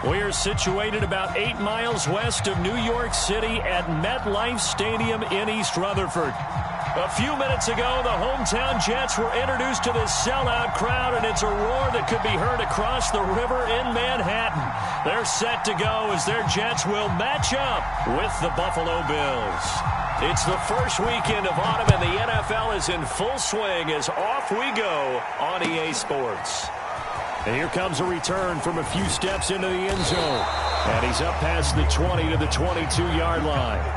We are situated about 8 miles west of New York City at MetLife Stadium in East Rutherford. A few minutes ago, the hometown Jets were introduced to this sellout crowd, and it's a roar that could be heard across the river in Manhattan. They're set to go as their Jets will match up with the Buffalo Bills. It's the first weekend of autumn, and the NFL is in full swing as off we go on EA Sports. And here comes a return from a few steps into the end zone. And he's up past the 20 to the 22-yard line.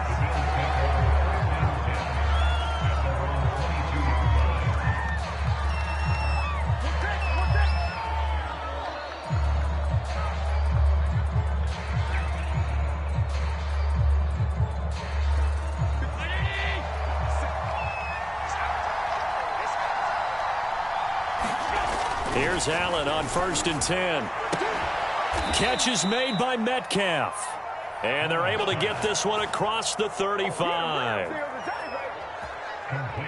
Here's Allen on 1st and 10. Catch is made by Metcalf. And they're able to get this one across the 35.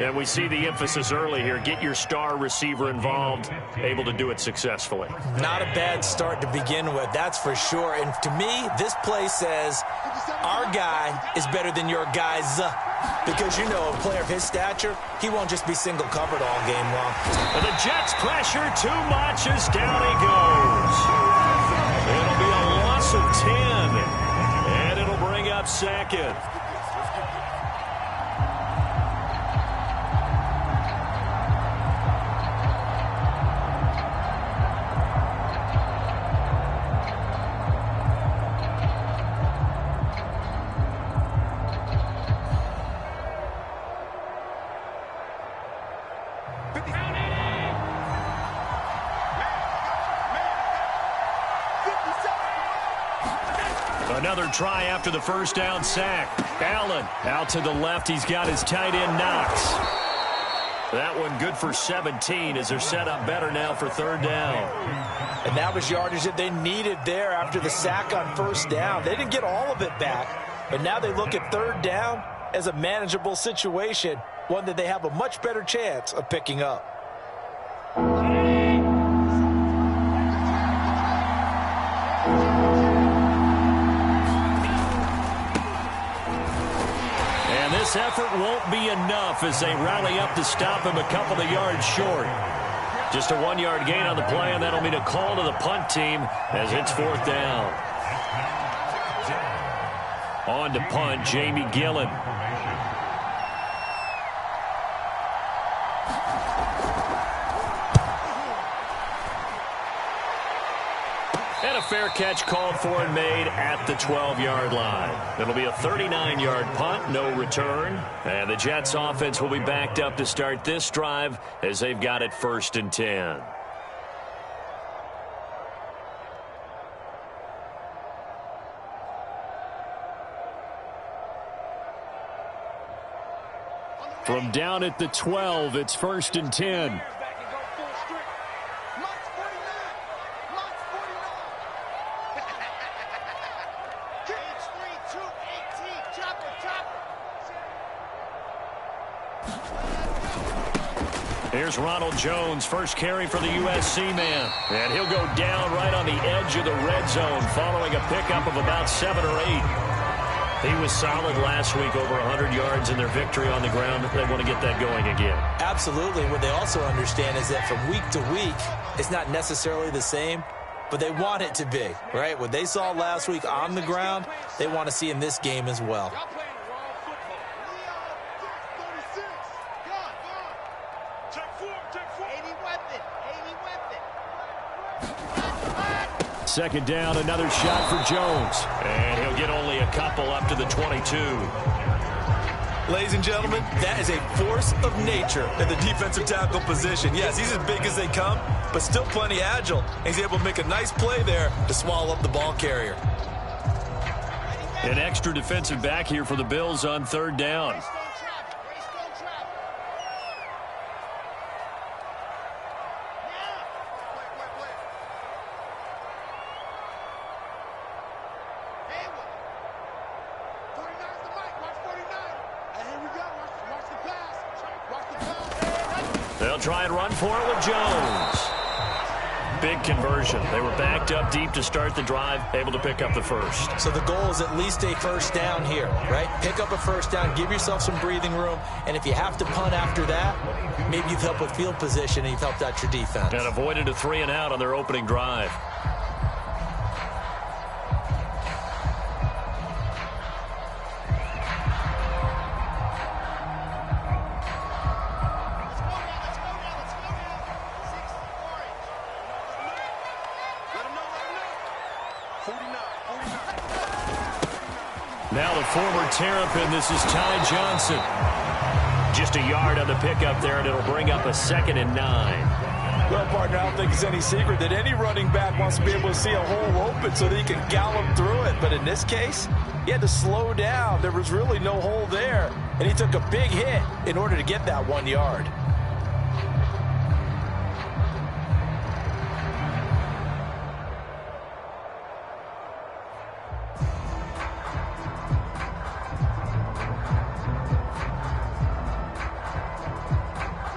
And we see the emphasis early here. Get your star receiver involved, able to do it successfully. Not a bad start to begin with, that's for sure. And to me, this play says our guy is better than your guys. Because, you know, a player of his stature, he won't just be single covered all game long. And the Jets pressure too much as down he goes. It'll be a loss of 10. And it'll bring up second. Another try after the first down sack. Allen out to the left. He's got his tight end Knox. That one good for 17 as they're set up better now for 3rd down. And that was yardage that they needed there after the sack on 1st down. They didn't get all of it back, but now they look at 3rd down as a manageable situation, one that they have a much better chance of picking up. This effort won't be enough as they rally up to stop him a couple of yards short. Just a 1-yard gain on the play, and that'll mean a call to the punt team as it's 4th down. On to punt, Jamie Gillen. And a fair catch called for and made at the 12-yard line. It'll be a 39-yard punt, no return. And the Jets offense will be backed up to start this drive as they've got it 1st and 10. From down at the 12, it's 1st and 10. Here's Ronald Jones, first carry for the USC man. And he'll go down right on the edge of the red zone following a pickup of about 7 or 8. He was solid last week, over 100 yards in their victory on the ground. They want to get that going again. Absolutely. What they also understand is that from week to week, it's not necessarily the same, but they want it to be, right? What they saw last week on the ground, they want to see in this game as well. Second down, another shot for Jones. And he'll get only a couple up to the 22. Ladies and gentlemen, that is a force of nature in the defensive tackle position. Yes, he's as big as they come, but still plenty agile. He's able to make a nice play there to swallow up the ball carrier. An extra defensive back here for the Bills on 3rd down. They'll try and run for it with Jones. big conversion. They were backed up deep to start the drive, able to pick up the first. So the goal is at least a first down here, right? Pick up a first down, give yourself some breathing room, and if you have to punt after that, maybe you've helped with field position and you've helped out your defense. And avoided a 3-and-out on their opening drive. Now the former Terrapin, this is Ty Johnson. Just a yard on the pickup there, and it'll bring up a 2nd and 9. Well, partner, I don't think it's any secret that any running back wants to be able to see a hole open so that he can gallop through it. But in this case, he had to slow down. There was really no hole there, and he took a big hit in order to get that 1 yard.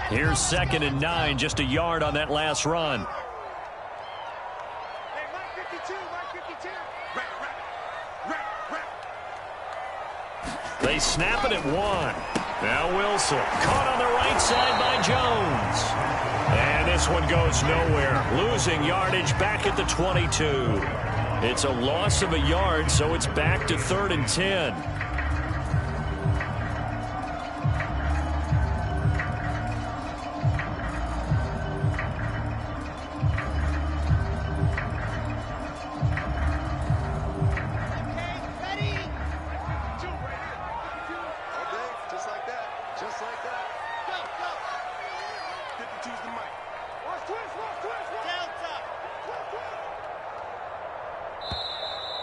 Here's 2nd and 9, just a yard on that last run. They snap it at 1. Now Wilson, caught on the right side by Jones. And this one goes nowhere, losing yardage back at the 22. It's a loss of a yard, so it's back to 3rd and 10.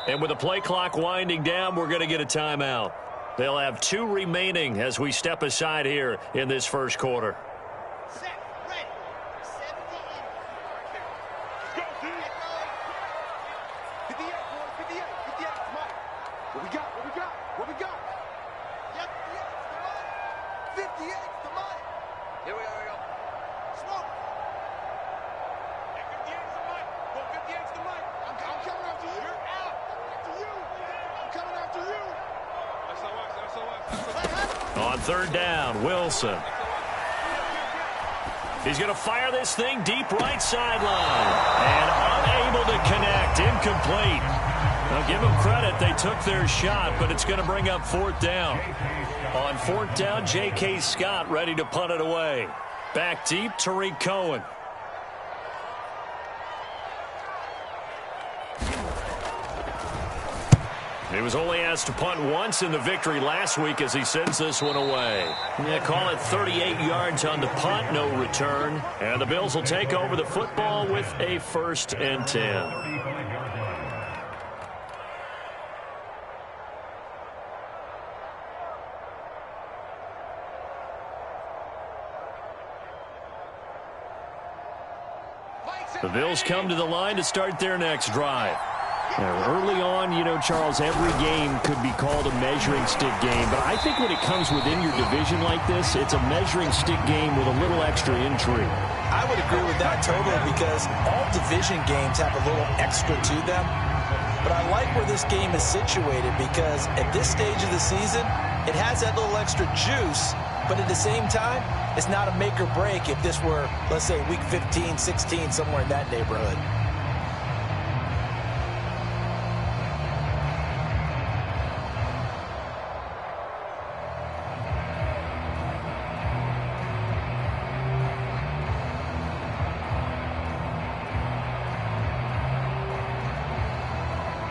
And with the play clock winding down, we're going to get a timeout. They'll have 2 remaining as we step aside here in this first quarter. Set, ready, 70 in. Go, dude. 58, boy, 58, 58, come on. What we got, what we got, what we got? Yep, 58, come on. Here we go, Smoke. Hey, 58 is the mic. Go, 58 is the mic. I'm coming after you. You're out. I'm coming after you. That's all right, that's all right. On 3rd down, Wilson. He's going to fire this thing deep right sideline. And unable to connect, incomplete. Now give them credit, they took their shot, but it's going to bring up 4th down. On 4th down, J.K. Scott ready to punt it away. Back deep, Tariq Cohen. He was only asked to punt once in the victory last week as he sends this one away. Yeah, call it 38 yards on the punt, no return. And the Bills will take over the football with a 1st and 10. The Bills come to the line to start their next drive. Early on, you know, Charles, every game could be called a measuring stick game. But I think when it comes within your division like this, it's a measuring stick game with a little extra intrigue. I would agree with that totally because all division games have a little extra to them. But I like where this game is situated because at this stage of the season, it has that little extra juice. But at the same time, it's not a make or break if this were, let's say, week 15, 16, somewhere in that neighborhood.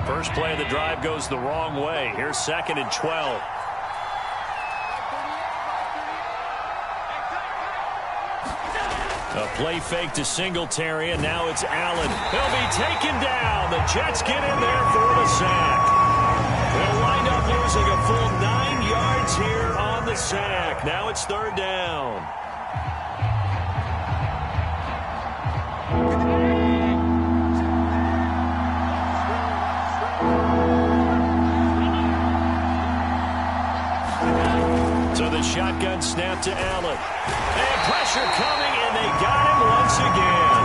First play of the drive goes the wrong way. Here's 2nd and 12. A play fake to Singletary, and now it's Allen. He'll be taken down. The Jets get in there for the sack. They'll wind up losing a full 9 yards here on the sack. Now it's 3rd down. So the shotgun snap to Allen. And pressure coming, and they got him once again.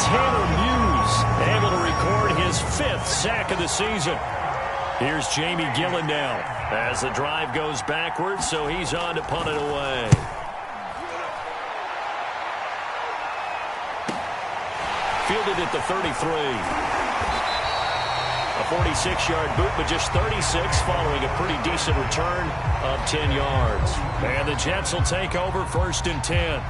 Tanner Muse able to record his 5th sack of the season. Here's Jamie Gillen now as the drive goes backwards, so he's on to punt it away. Fielded at the 33. A 46-yard boot, but just 36 following a pretty decent return of 10 yards. And the Jets will take over 1st and 10.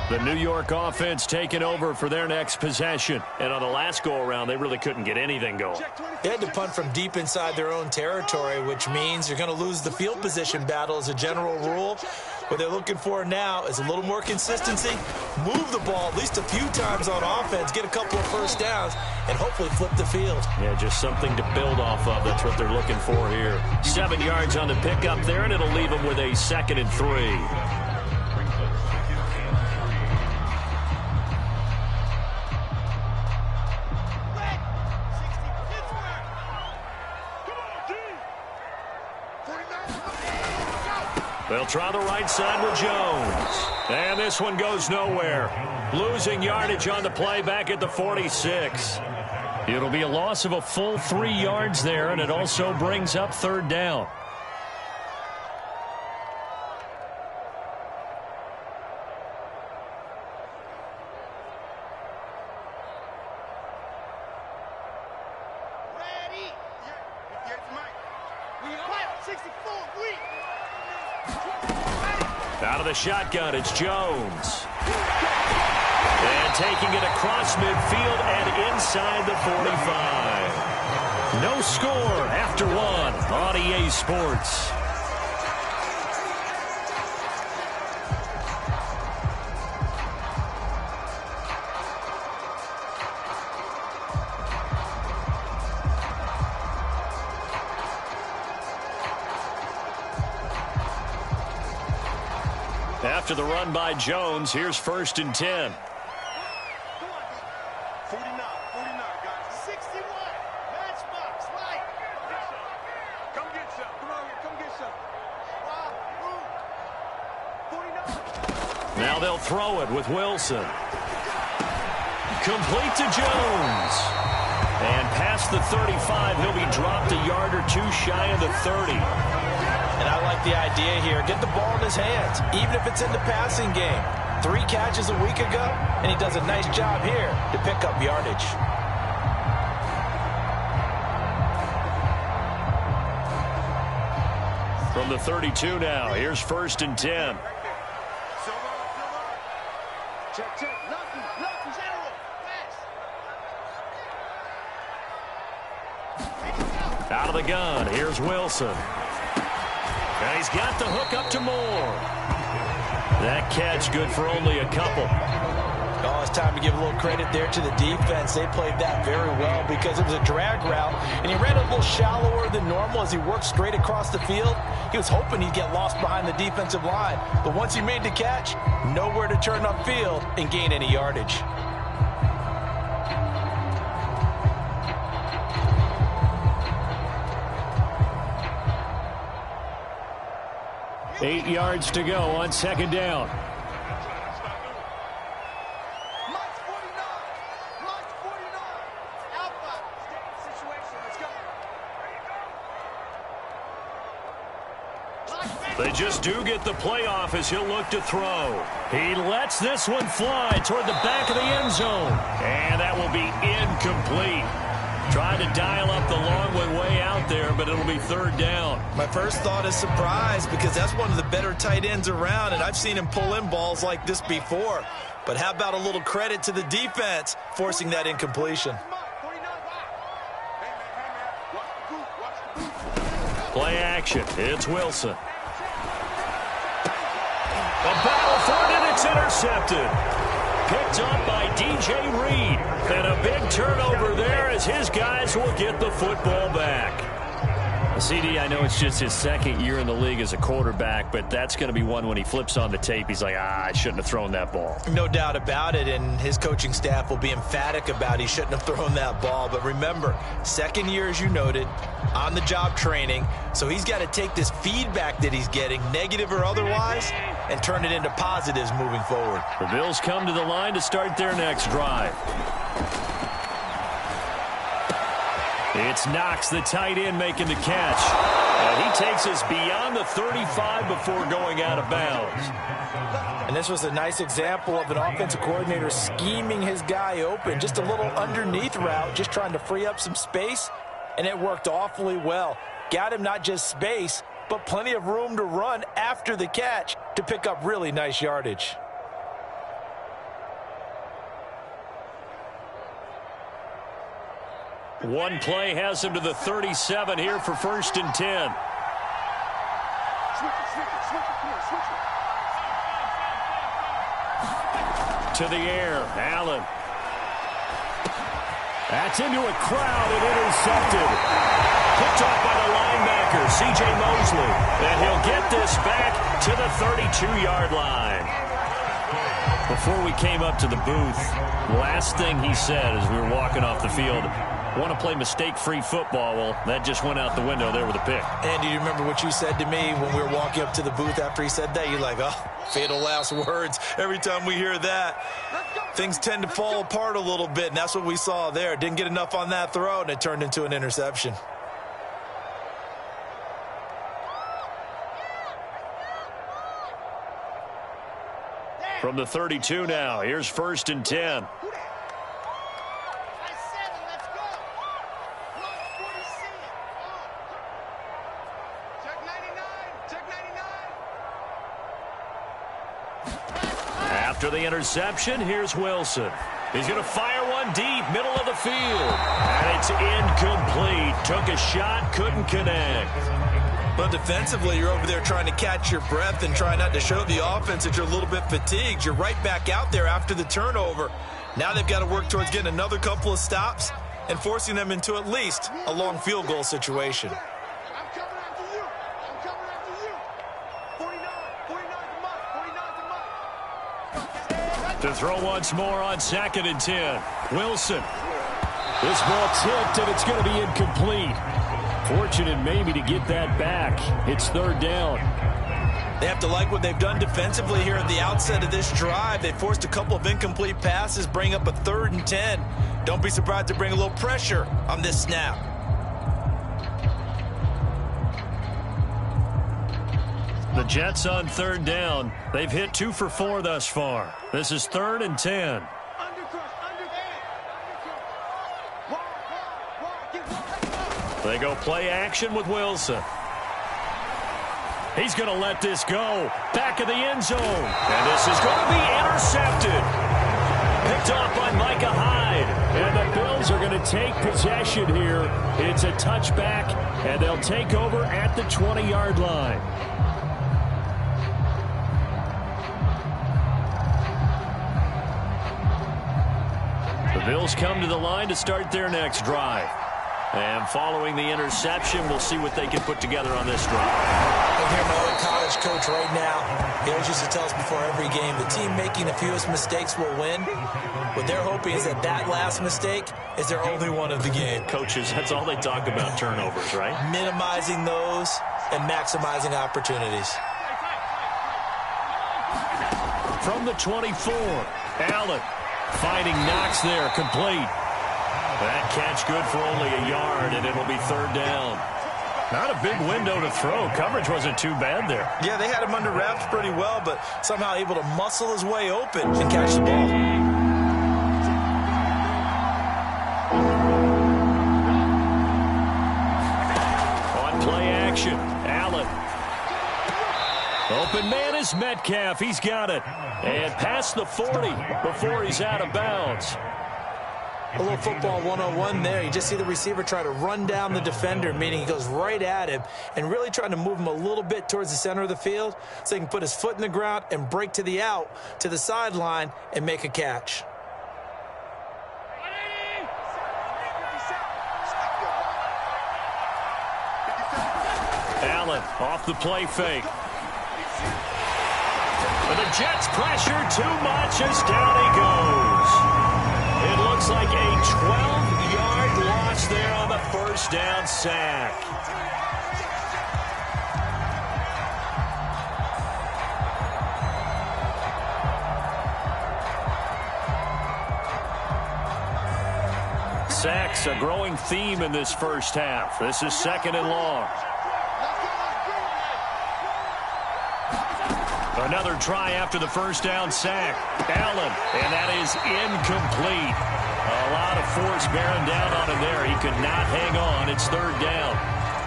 The New York offense taking over for their next possession. And on the last go-around, they really couldn't get anything going. They had to punt from deep inside their own territory, which means you're going to lose the field position battle as a general rule. What they're looking for now is a little more consistency, move the ball at least a few times on offense, get a couple of first downs, and hopefully flip the field. Yeah, just something to build off of. That's what they're looking for here. 7 yards on the pickup there, and it'll leave them with a 2nd and 3. They'll try the right side with Jones. And this one goes nowhere. Losing yardage on the play back at the 46. It'll be a loss of a full 3 yards there, and it also brings up 3rd down. Out of the shotgun, it's Jones. And taking it across midfield and inside the 45. No score after 1 on EA Sports. After the run by Jones, here's 1st and 10. 49, guys. 61. Matchbox, right. Come get some. Come on here, come get some. Wow, 49. Now they'll throw it with Wilson. Complete to Jones. And past the 35, he'll be dropped a yard or 2 shy of the 30. And I like the idea here. Get the ball in his hands, even if it's in the passing game. 3 catches a week ago, and he does a nice job here to pick up yardage. From the 32 now, here's 1st and 10. Check. Lucky, general. Pass. Out of the gun, here's Wilson. And he's got the hook up to Moore. That catch good for only a couple. Oh, it's time to give a little credit there to the defense. They played that very well because it was a drag route, and he ran a little shallower than normal as he worked straight across the field. He was hoping he'd get lost behind the defensive line, but once he made the catch, nowhere to turn upfield and gain any yardage. Eight yards to go on 2nd down. Mike's 49. Alpha. Situation. Let's go. They just do get the playoff as he'll look to throw. He lets this one fly toward the back of the end zone. And that will be incomplete. Trying to dial up the long way out there, but it'll be 3rd down. My first thought is surprise because that's one of the better tight ends around, and I've seen him pull in balls like this before. But how about a little credit to the defense forcing that incompletion? Play action. It's Wilson. A battle for it, and it's intercepted. Picked up by DJ Reed. And a big turnover there as his guys will get the football back. CD, I know it's just his second year in the league as a quarterback, but that's going to be one when he flips on the tape. He's like, I shouldn't have thrown that ball. No doubt about it, and his coaching staff will be emphatic about he shouldn't have thrown that ball. But remember, second year, as you noted, on-the-job training, so he's got to take this feedback that he's getting, negative or otherwise, and turn it into positives moving forward. The Bills come to the line to start their next drive. It's Knox, the tight end, making the catch. And he takes us beyond the 35 before going out of bounds. And this was a nice example of an offensive coordinator scheming his guy open. Just a little underneath route, just trying to free up some space. And it worked awfully well. Got him not just space, but plenty of room to run after the catch to pick up really nice yardage. One play has him to the 37 here for 1st and 10. To the air, Allen. That's into a crowd and intercepted. Picked off by the linebacker, C.J. Mosley. And he'll get this back to the 32-yard line. Before we came up to the booth, last thing he said as we were walking off the field, want to play mistake-free football. Well, that just went out the window there with a pick. Andy, do you remember what you said to me when we were walking up to the booth after he said that? You're like, oh, fatal last words. Every time we hear that, things tend to fall apart a little bit, and that's what we saw there. Didn't get enough on that throw, and it turned into an interception. From the 32 now, here's 1st and 10. After the interception, here's Wilson. He's going to fire one deep, middle of the field. And it's incomplete. Took a shot, couldn't connect. But defensively, you're over there trying to catch your breath and try not to show the offense that you're a little bit fatigued. You're right back out there after the turnover. Now they've got to work towards getting another couple of stops and forcing them into at least a long field goal situation. To throw once more on 2nd and 10. Wilson. This ball tipped, and it's going to be incomplete. Fortunate maybe to get that back. It's 3rd down. They have to like what they've done defensively here at the outset of this drive. They forced a couple of incomplete passes, bring up a 3rd and 10. Don't be surprised to bring a little pressure on this snap. The Jets on 3rd down. They've hit 2 for 4 thus far. This is 3rd and 10. They go play action with Wilson. He's going to let this go. Back of the end zone. And this is going to be intercepted. Picked off by Micah Hyde. And the Bills are going to take possession here. It's a touchback, and they'll take over at the 20-yard line. The Bills come to the line to start their next drive. And following the interception, we'll see what they can put together on this drive. I hear my old college coach right now. He always used to tell us before every game, the team making the fewest mistakes will win. What they're hoping is that that last mistake is their only one of the game. Coaches, that's all they talk about, turnovers, right? Minimizing those and maximizing opportunities. From the 24, Allen finding Knox there, complete. That catch good for only a yard, and it'll be 3rd down. Not a big window to throw. Coverage wasn't too bad there. Yeah, they had him under wraps pretty well, but somehow able to muscle his way open and catch the ball. On play action, Allen. Open man is Metcalf. He's got it. And past the 40 before he's out of bounds. A little football 101 there. You just see the receiver try to run down the defender, meaning he goes right at him and really trying to move him a little bit towards the center of the field so he can put his foot in the ground and break to the out, to the sideline, and make a catch. Allen off the play fake. But the Jets pressure too much as down he goes. It looks like a 12-yard loss there on the first down sack. Sacks, a growing theme in this first half. This is 2nd and long. Another try after the first down sack. Allen, and that is incomplete. A lot of force bearing down on him there. He could not hang on. It's 3rd down.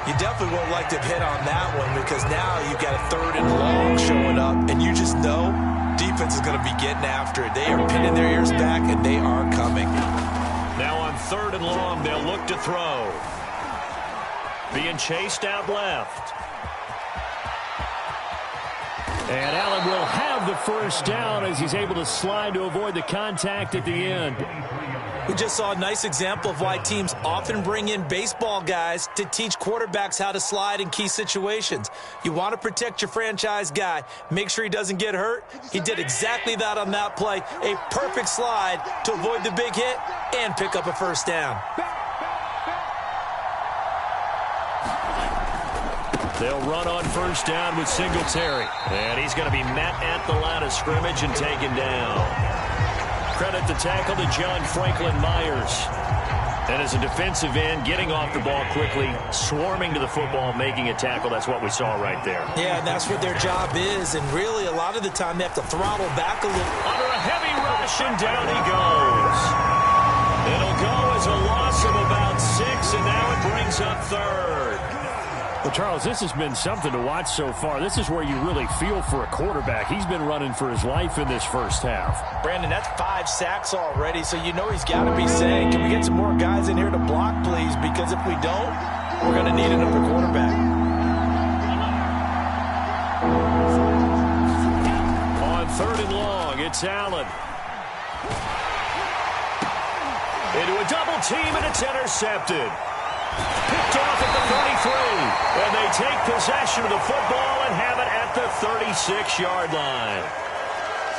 You definitely won't like to hit on that one because now you've got a 3rd and long showing up, and you just know defense is going to be getting after it. They are pinning their ears back, and they are coming. Now on 3rd and long, they'll look to throw. Being chased out left. And Allen will have the first down as he's able to slide to avoid the contact at the end. We just saw a nice example of why teams often bring in baseball guys to teach quarterbacks how to slide in key situations. You want to protect your franchise guy. Make sure he doesn't get hurt. He did exactly that on that play. A perfect slide to avoid the big hit and pick up a first down. They'll run on first down with Singletary. And he's going to be met at the line of scrimmage and taken down. Credit the tackle to John Franklin Myers. And as a defensive end, getting off the ball quickly, swarming to the football, making a tackle. That's what we saw right there. Yeah, and that's what their job is. And really, a lot of the time, they have to throttle back a little. Under a heavy rush, and down he goes. It'll go as a loss of about 6, and now it brings up 3rd. Well, Charles, this has been something to watch so far. This is where you really feel for a quarterback. He's been running for his life in this first half. Brandon, that's 5 sacks already, so you know he's got to be saying, can we get some more guys in here to block, please? Because if we don't, we're going to need another quarterback. On 3rd and long, it's Allen. Into a double team, and it's intercepted. Picked off at the 33, and they take possession of the football and have it at the 36-yard line.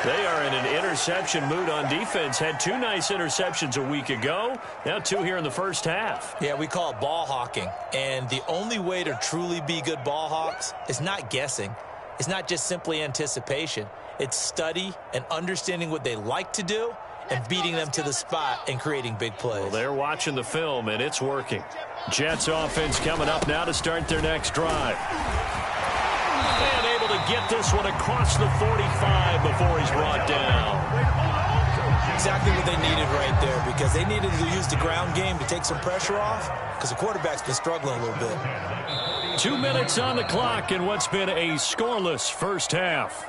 They are in an interception mood on defense. Had 2 nice interceptions a week ago. Now 2 here in the first half. Yeah, we call it ball hawking. And the only way to truly be good ball hawks is not guessing. It's not just simply anticipation. It's study and understanding what they like to do and beating them to the spot and creating big plays. Well, they're watching the film, and it's working. Jets offense coming up now to start their next drive. And able to get this one across the 45 before he's brought down. Exactly what they needed right there, because they needed to use the ground game to take some pressure off, because the quarterback's been struggling a little bit. 2 minutes on the clock in what's been a scoreless first half.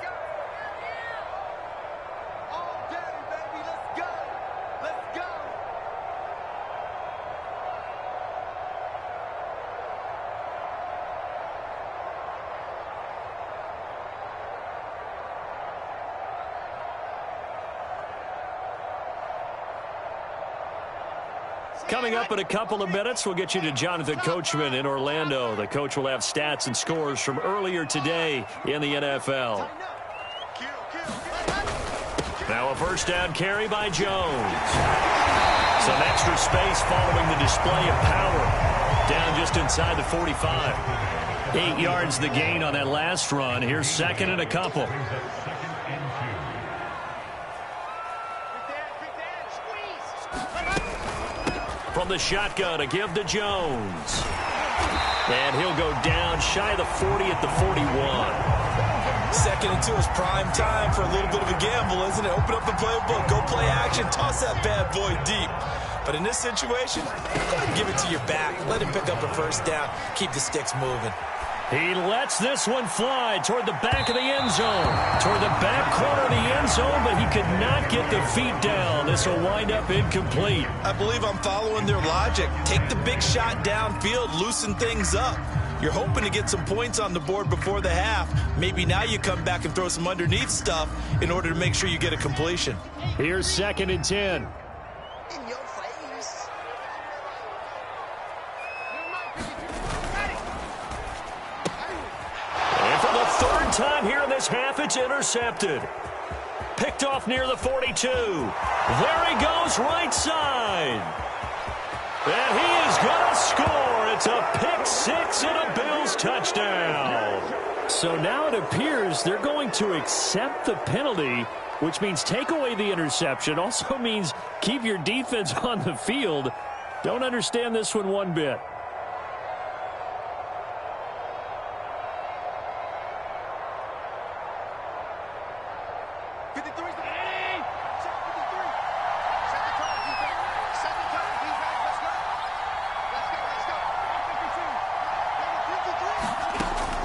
Coming up in a couple of minutes, we'll get you to Jonathan Coachman in Orlando. The coach will have stats and scores from earlier today in the NFL. Now a first down carry by Jones. Some extra space following the display of power. Down just inside the 45. 8 yards the gain on that last run. Here's 2nd and a couple. From the shotgun, a give to Jones. And he'll go down shy of the 40 at the 41. 2nd and 2 is prime time for a little bit of a gamble, isn't it? Open up the playbook, go play action, toss that bad boy deep. But in this situation, go ahead and give it to your back. Let him pick up a first down. Keep the sticks moving. He lets this one fly toward the back of the end zone. Toward the back corner of the end zone, but he could not get the feet down. This will wind up incomplete. I believe I'm following their logic. Take the big shot downfield, loosen things up. You're hoping to get some points on the board before the half. Maybe now you come back and throw some underneath stuff in order to make sure you get a completion. Here's 2nd and 10. In your face. half, it's intercepted. Picked off near the 42. There he goes, right side. And he is going to score. It's a pick six and a Bills touchdown. So now it appears they're going to accept the penalty, which means take away the interception. Also means keep your defense on the field. Don't understand this one bit.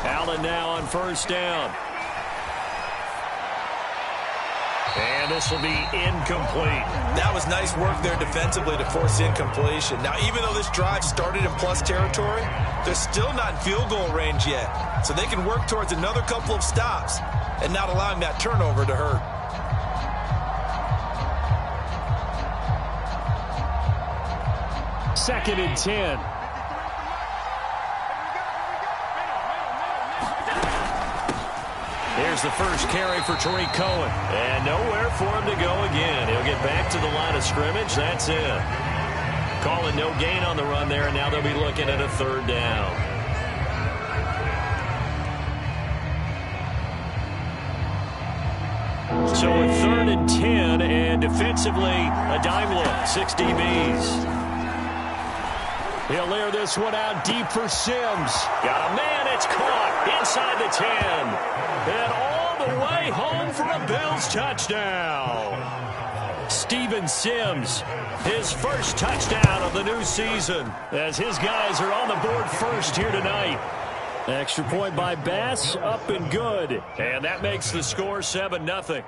Allen now on first down. And this will be incomplete. That was nice work there defensively to force incompletion. Now, even though this drive started in plus territory, they're still not in field goal range yet. So they can work towards another couple of stops and not allowing that turnover to hurt. Second and 10. Here's the first carry for Tariq Cohen. And nowhere for him to go again. He'll get back to the line of scrimmage. That's it. Calling no gain on the run there, and now they'll be looking at a third down. So a third and 10, and defensively, a dime look. 6 DBs. He'll air this one out deep for Sims. Got a man, it's caught inside the 10. And all the way home for a Bills touchdown. Steven Sims, his first touchdown of the new season, as his guys are on the board first here tonight. Extra point by Bass, up and good. And that makes the score 7-0.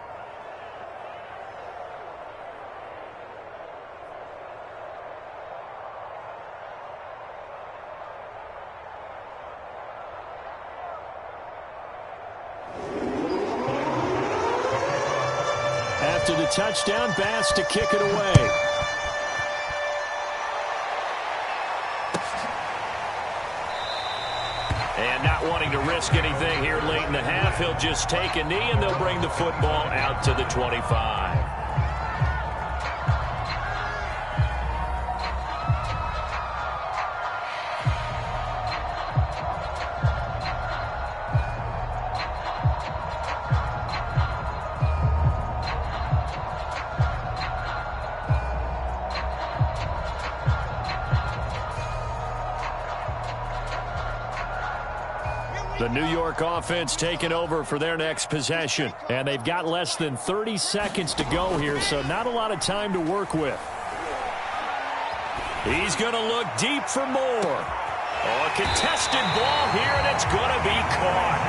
After the touchdown, Bass to kick it away. And not wanting to risk anything here late in the half, he'll just take a knee and they'll bring the football out to the 25. The New York offense taking over for their next possession. And they've got less than 30 seconds to go here, so not a lot of time to work with. He's going to look deep for more. Oh, a contested ball here, and it's going to be caught.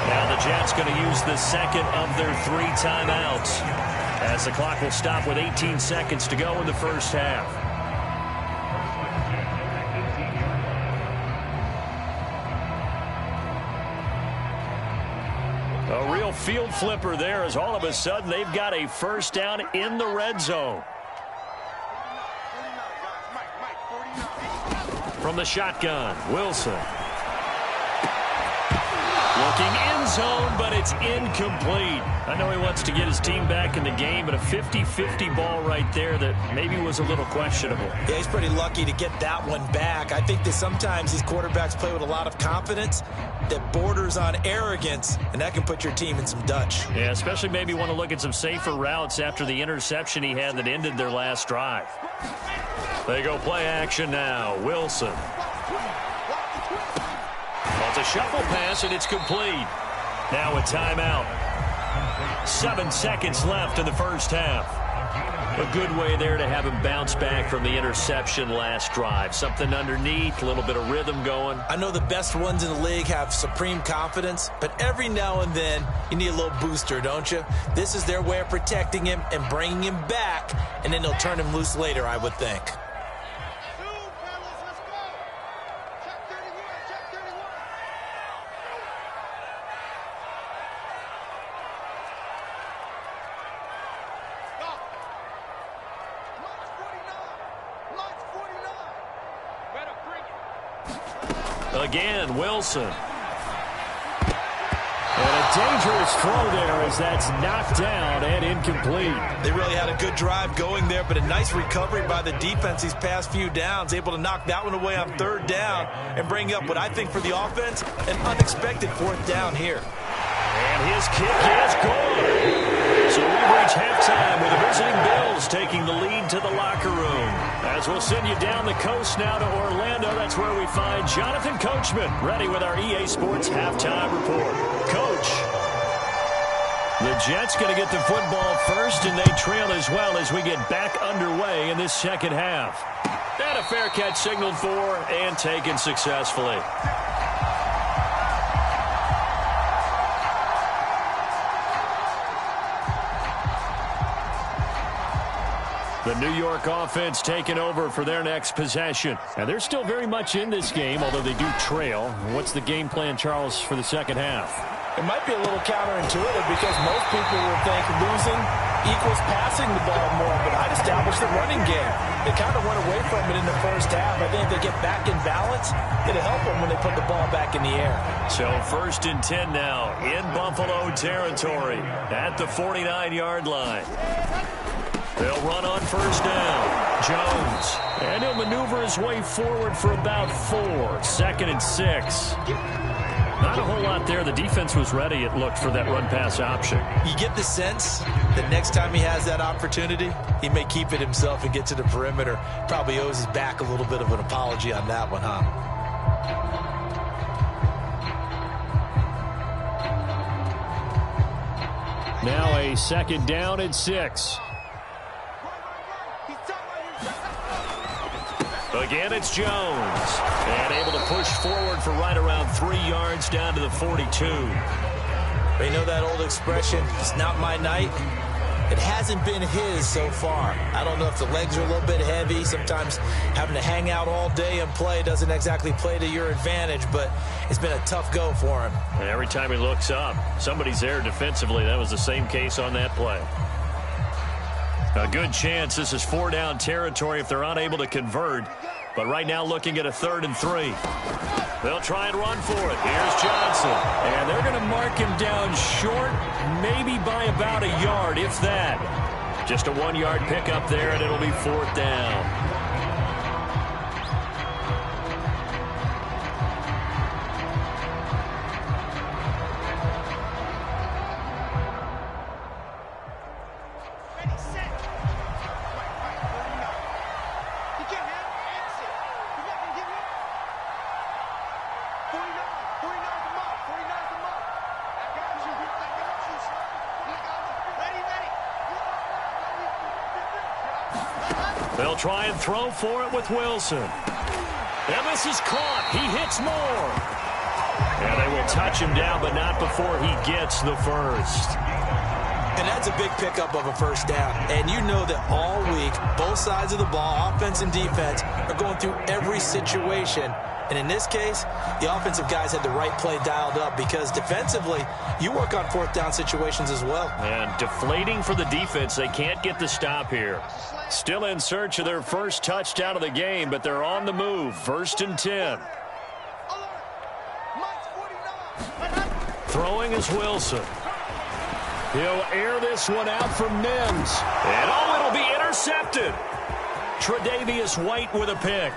Now the Jets going to use the second of their 3 timeouts, as the clock will stop with 18 seconds to go in the first half. A real field flipper there, as all of a sudden they've got a first down in the red zone. From the shotgun, Wilson. Looking end zone, but it's incomplete. I know he wants to get his team back in the game, but a 50-50 ball right there that maybe was a little questionable. Yeah, he's pretty lucky to get that one back. I think that sometimes these quarterbacks play with a lot of confidence that borders on arrogance, and that can put your team in some Dutch. Yeah, especially maybe want to look at some safer routes after the interception he had that ended their last drive. They go play action now. Wilson. Well, it's a shuffle pass, and it's complete. Now a timeout. 7 seconds left in the first half. A good way there to have him bounce back from the interception last drive. Something underneath, a little bit of rhythm going. I know the best ones in the league have supreme confidence, but every now and then you need a little booster, don't you? This is their way of protecting him and bringing him back, and then they'll turn him loose later, I would think. Again, Wilson. And a dangerous throw there as that's knocked down and incomplete. They really had a good drive going there, but a nice recovery by the defense these past few downs, able to knock that one away on third down and bring up what I think for the offense, an unexpected fourth down here. And his kick is good. So we've reached halftime with the visiting Bills taking the lead to the locker room. As we'll send you down the coast now to Orlando, that's where we find Jonathan Coachman, ready with our EA Sports halftime report. Coach, the Jets going to get the football first, and they trail as well as we get back underway in this second half. And a fair catch signaled for and taken successfully. The New York offense taking over for their next possession. And they're still very much in this game, although they do trail. What's the game plan, Charles, for the second half? It might be a little counterintuitive because most people would think losing equals passing the ball more, but I'd establish the running game. They kind of went away from it in the first half. I think if they get back in balance, it'll help them when they put the ball back in the air. So 1st and 10 now in Buffalo territory at the 49-yard line. They'll run on first down. Jones. And he'll maneuver his way forward for about 4. 2nd and 6. Not a whole lot there. The defense was ready, it looked, for that run-pass option. You get the sense that next time he has that opportunity, he may keep it himself and get to the perimeter. Probably owes his back a little bit of an apology on that one, huh? Now a 2nd down and 6. Again, it's Jones. And able to push forward for right around 3 yards down to the 42. You know that old expression, it's not my night? It hasn't been his so far. I don't know if the legs are a little bit heavy. Sometimes having to hang out all day and play doesn't exactly play to your advantage, but it's been a tough go for him. And every time he looks up, somebody's there defensively. That was the same case on that play. A good chance this is 4-down territory if they're unable to convert. But right now looking at a 3rd and 3. They'll try and run for it. Here's Johnson. And they're going to mark him down short, maybe by about a yard, if that. Just a 1-yard pickup there, and it'll be 4th down. They'll try and throw for it with Wilson. And this is caught. He hits more. And they will touch him down, but not before he gets the first. And that's a big pickup of a first down. And you know that all week, both sides of the ball, offense and defense, are going through every situation. And in this case, the offensive guys had the right play dialed up because defensively, you work on 4th down situations as well. And deflating for the defense. They can't get the stop here. Still in search of their first touchdown of the game, but they're on the move. 1st and 10. Throwing is Wilson. He'll air this one out for Mims. And oh, it'll be intercepted. Tre'Davious White with a pick.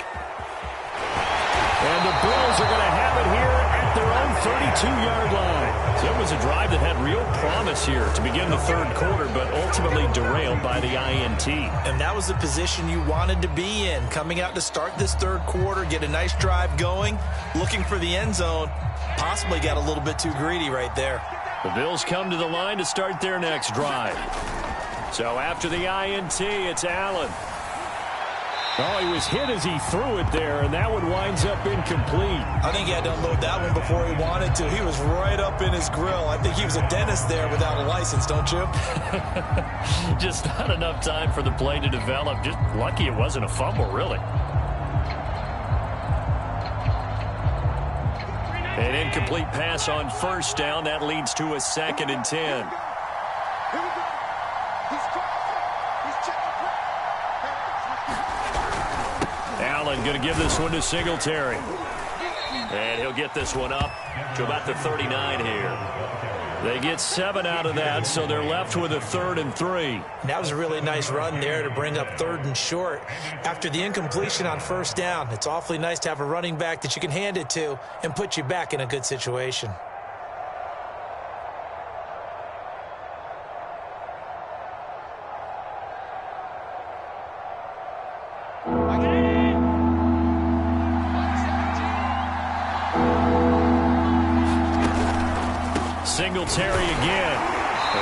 And the Bills are going to have it here at their own 32-yard line. So it was a drive that had real promise here to begin the 3rd quarter, but ultimately derailed by the INT. And that was the position you wanted to be in. Coming out to start this 3rd quarter, get a nice drive going, looking for the end zone. Possibly got a little bit too greedy right there. The Bills come to the line to start their next drive. So after the INT, it's Allen. Oh, he was hit as he threw it there, and that one winds up incomplete. I think he had to unload that one before he wanted to. He was right up in his grill. I think he was a dentist there without a license, don't you? Just not enough time for the play to develop. Just lucky it wasn't a fumble, really. An incomplete pass on first down. That leads to a 2nd and 10. Allen going to give this one to Singletary. And he'll get this one up to about the 39 here. They get 7 out of that, so they're left with a 3rd and 3. That was a really nice run there to bring up 3rd and short. After the incompletion on 1st down, it's awfully nice to have a running back that you can hand it to and put you back in a good situation. Singletary again.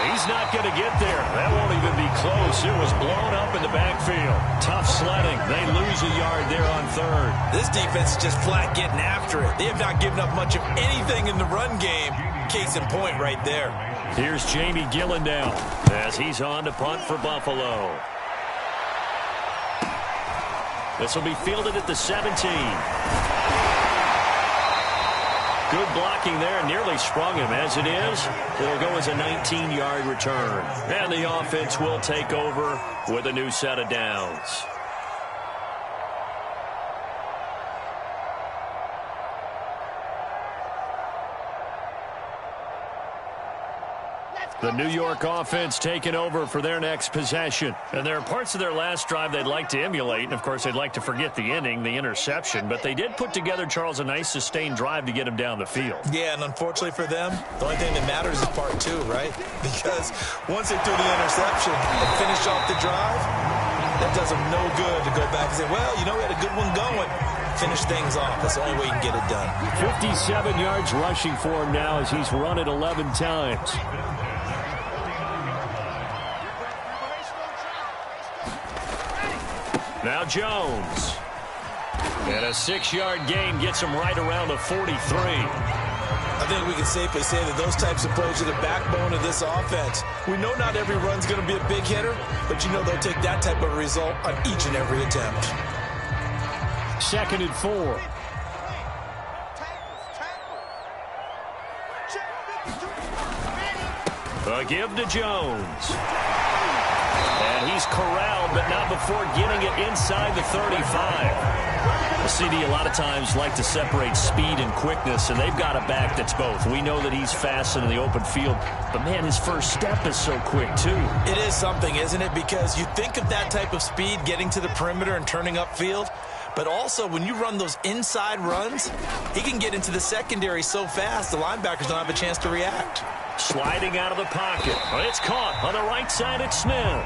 He's not going to get there. That won't even be close. It was blown up in the backfield. Tough sledding. They lose a yard there on 3rd. This defense is just flat getting after it. They have not given up much of anything in the run game. Case in point right there. Here's Jamie Gillendown as he's on to punt for Buffalo. This will be fielded at the 17. Good blocking there, nearly sprung him. As it is, it'll go as a 19-yard return. And the offense will take over with a new set of downs. The New York offense taking over for their next possession. And there are parts of their last drive they'd like to emulate. And, of course, they'd like to forget the inning, the interception. But they did put together, Charles, a nice sustained drive to get him down the field. Yeah, and unfortunately for them, the only thing that matters is part 2, right? Because once they threw the interception and finished off the drive, that does them no good to go back and say, well, you know, we had a good one going. Finish things off. That's the only way you can get it done. 57 yards rushing for him now as he's run it 11 times. Now Jones. And a 6-yard gain gets him right around the 43. I think we can safely say that those types of plays are the backbone of this offense. We know not every run's going to be a big hitter, but you know they'll take that type of result on each and every attempt. 2nd and 4. A give to Jones. And he's corralled, but not before getting it inside the 35. The CD a lot of times like to separate speed and quickness, and they've got a back that's both. We know that he's fast in the open field, but, man, his first step is so quick, too. It is something, isn't it? Because you think of that type of speed getting to the perimeter and turning upfield, but also when you run those inside runs, he can get into the secondary so fast the linebackers don't have a chance to react. Sliding out of the pocket. It's caught on the right side at Smith.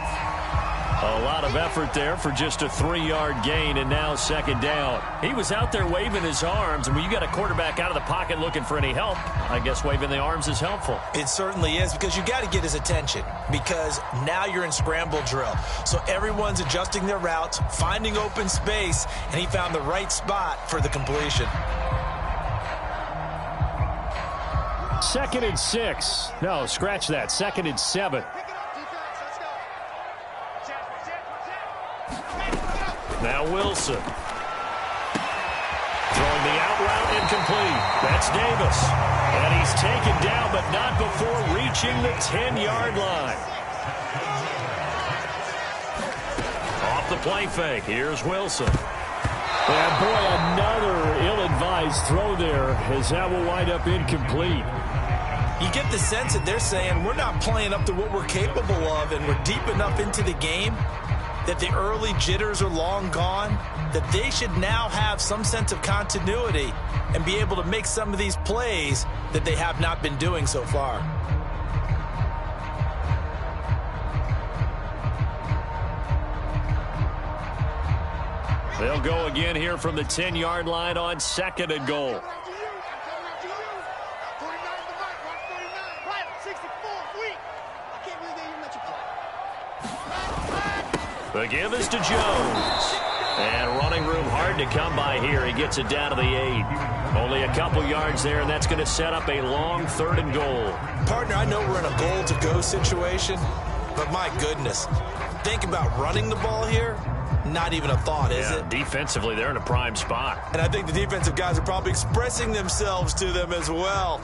A lot of effort there for just a 3-yard gain, and now 2nd down. He was out there waving his arms, and when you got a quarterback out of the pocket looking for any help, I guess waving the arms is helpful. It certainly is, because you got to get his attention, because now you're in scramble drill. So everyone's adjusting their routes, finding open space, and he found the right spot for the completion. 2nd and 6. No, scratch that. 2nd and 7. Now Wilson. Throwing the out route incomplete. That's Davis. And he's taken down, but not before reaching the 10-yard line. Off the play fake. Here's Wilson. And, boy, another ill-advised throw there as that will wind up incomplete. You get the sense that they're saying we're not playing up to what we're capable of, and we're deep enough into the game that the early jitters are long gone, that they should now have some sense of continuity and be able to make some of these plays that they have not been doing so far. They'll go again here from the 10-yard line on 2nd and goal. The give is to Jones. And running room hard to come by here. He gets it down to the 8. Only a couple yards there, and that's going to set up a long 3rd and goal. Partner, I know we're in a goal-to-go situation, but my goodness, think about running the ball here. Not even a thought, is it? Defensively, they're in a prime spot. And I think the defensive guys are probably expressing themselves to them as well.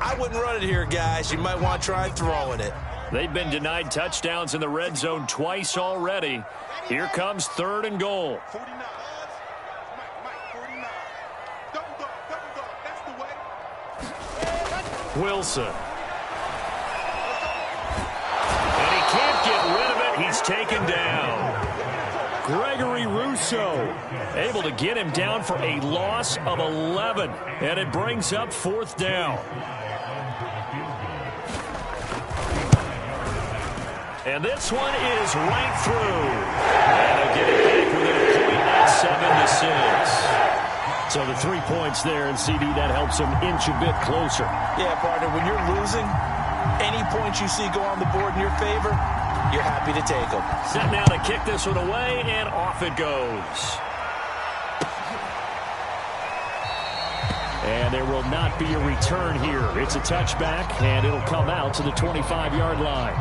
I wouldn't run it here, guys. You might want to try throwing it. They've been denied touchdowns in the red zone twice already. Here comes 3rd and goal. 49. Mike, 49. Double dog, double dog. Wilson. And he can't get rid of it. He's taken down. Gregory Rousseau able to get him down for a loss of 11. And it brings up 4th down. And this one is right through. And they'll get it back within a point at 7-6. So the 3 points there, and CD, that helps them inch a bit closer. Yeah, partner, when you're losing, any points you see go on the board in your favor, you're happy to take them. Set now to kick this one away, and off it goes. And there will not be a return here. It's a touchback, and it'll come out to the 25-yard line.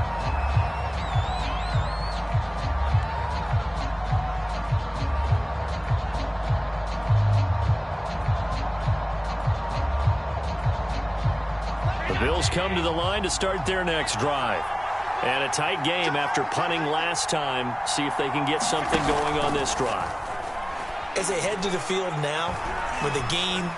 Bills come to the line to start their next drive. And a tight game after punting last time. See if they can get something going on this drive. As they head to the field now, with the game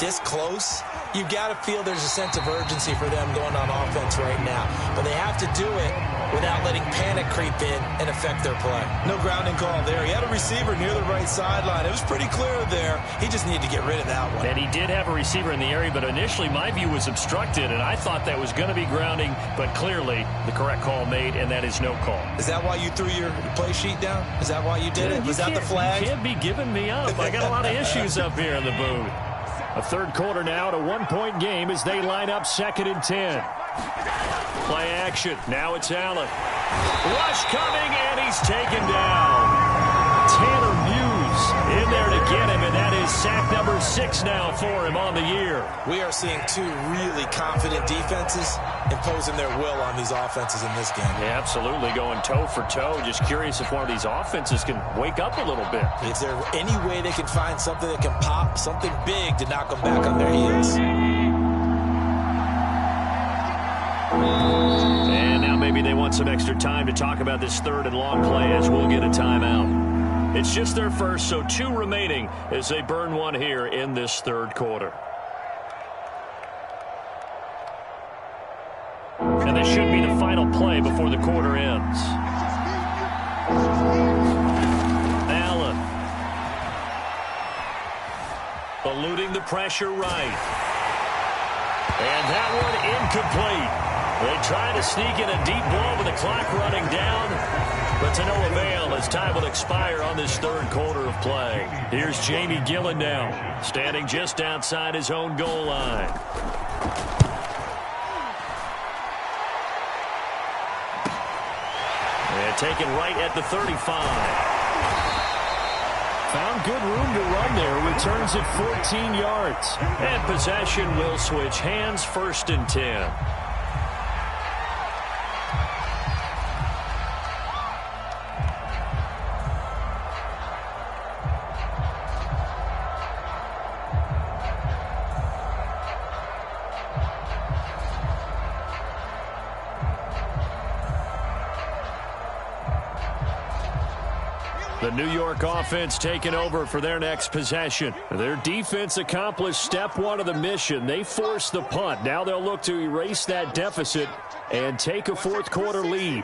this close, you've got to feel there's a sense of urgency for them going on offense right now. But they have to do it without letting panic creep in and affect their play. No grounding call there. He had a receiver near the right sideline. It was pretty clear there. He just needed to get rid of that one. And he did have a receiver in the area, but initially my view was obstructed, and I thought that was going to be grounding, but clearly the correct call made, and that is no call. Is that why you threw your play sheet down? Is that why you did it? Was that the flag? You can't be giving me up. I got a lot of issues up here in the booth. A third quarter now, to 1-point game as they line up 2nd and 10. Play action. Now it's Allen. Rush coming, and he's taken down. Tanner Muse in there to get him, and that is sack number 6 now for him on the year. We are seeing 2 really confident defenses imposing their will on these offenses in this game. Yeah, absolutely, going toe for toe. Just curious if one of these offenses can wake up a little bit. Is there any way they can find something that can pop, something big to knock them back on their heels? And now maybe they want some extra time to talk about this 3rd and long play as we'll get a timeout. It's just their first, so 2 remaining as they burn one here in this 3rd quarter. And this should be the final play before the quarter ends. Allen. Eluding the pressure right. And that one incomplete. They try to sneak in a deep ball with the clock running down, but to no avail as time will expire on this 3rd quarter of play. Here's Jamie Gillen now, standing just outside his own goal line. And taken right at the 35. Found good room to run there. Returns it 14 yards. And possession will switch hands, 1st and 10. The New York offense taking over for their next possession. Their defense accomplished step 1 of the mission. They forced the punt. Now they'll look to erase that deficit and take a 4th quarter lead.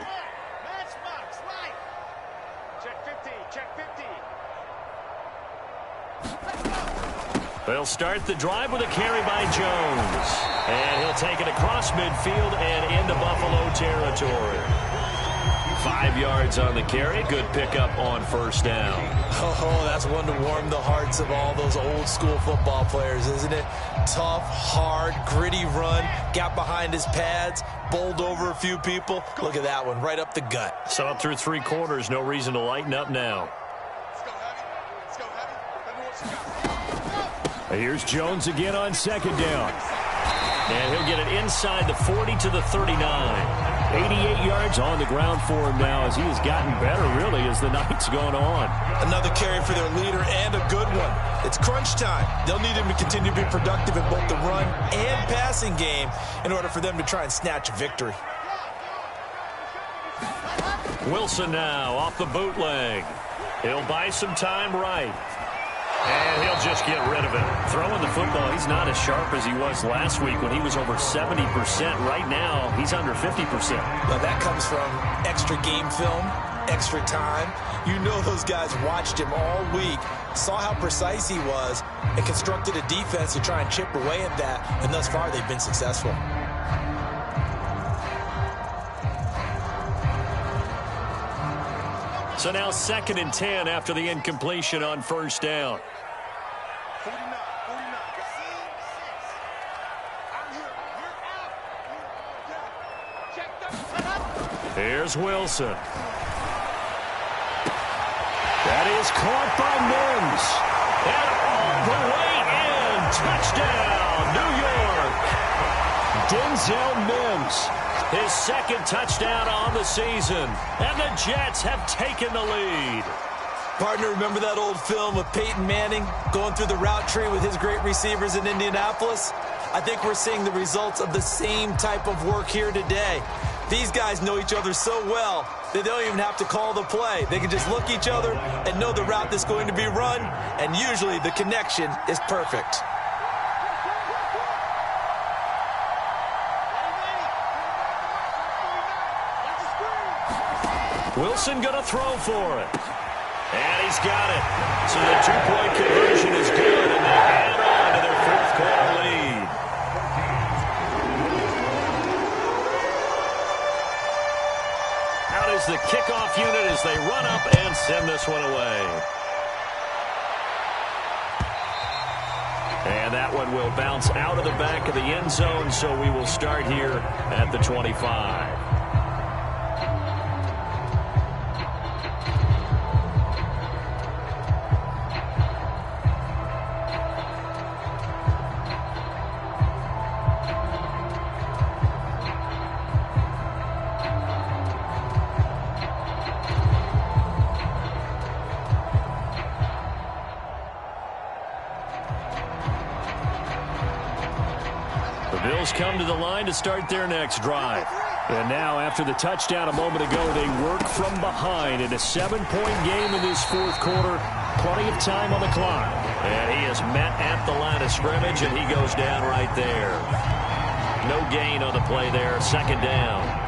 They'll start the drive with a carry by Jones. And he'll take it across midfield and into Buffalo territory. 5 yards on the carry. Good pickup on 1st down. Oh, that's one to warm the hearts of all those old school football players, isn't it? Tough, hard, gritty run. Got behind his pads, bowled over a few people. Look at that one, right up the gut. So up through 3 quarters, no reason to lighten up now. Here's Jones again on 2nd down. And he'll get it inside the 40 to the 39. 88 yards on the ground for him now as he has gotten better, really, as the night's gone on. Another carry for their leader and a good one. It's crunch time. They'll need him to continue to be productive in both the run and passing game in order for them to try and snatch a victory. Wilson now off the bootleg. He'll buy some time right. And he'll just get rid of it. Throwing the football, he's not as sharp as he was last week when he was over 70%. Right now, he's under 50%. Well, that comes from extra game film, extra time. You know those guys watched him all week, saw how precise he was, and constructed a defense to try and chip away at that. And thus far, they've been successful. So now 2nd and 10 after the incompletion on first down. 49. Here's Wilson. That is caught by Mims. And all the way in. Touchdown, New York. Denzel Mims. His 2nd touchdown on the season. And the Jets have taken the lead. Partner, remember that old film of Peyton Manning going through the route tree with his great receivers in Indianapolis? I think we're seeing the results of the same type of work here today. These guys know each other so well that they don't even have to call the play. They can just look each other and know the route that's going to be run, and usually the connection is perfect. Wilson going to throw for it. And he's got it. So the 2-point conversion is good, and they add on to their 4th quarter lead. Out is the kickoff unit as they run up and send this one away. And that one will bounce out of the back of the end zone, so we will start here at the 25. Come to the line to start their next drive. And now, after the touchdown a moment ago, they work from behind in a 7-point game in this 4th quarter. Plenty of time on the clock. And he is met at the line of scrimmage, and he goes down right there. No gain on the play there. 2nd down.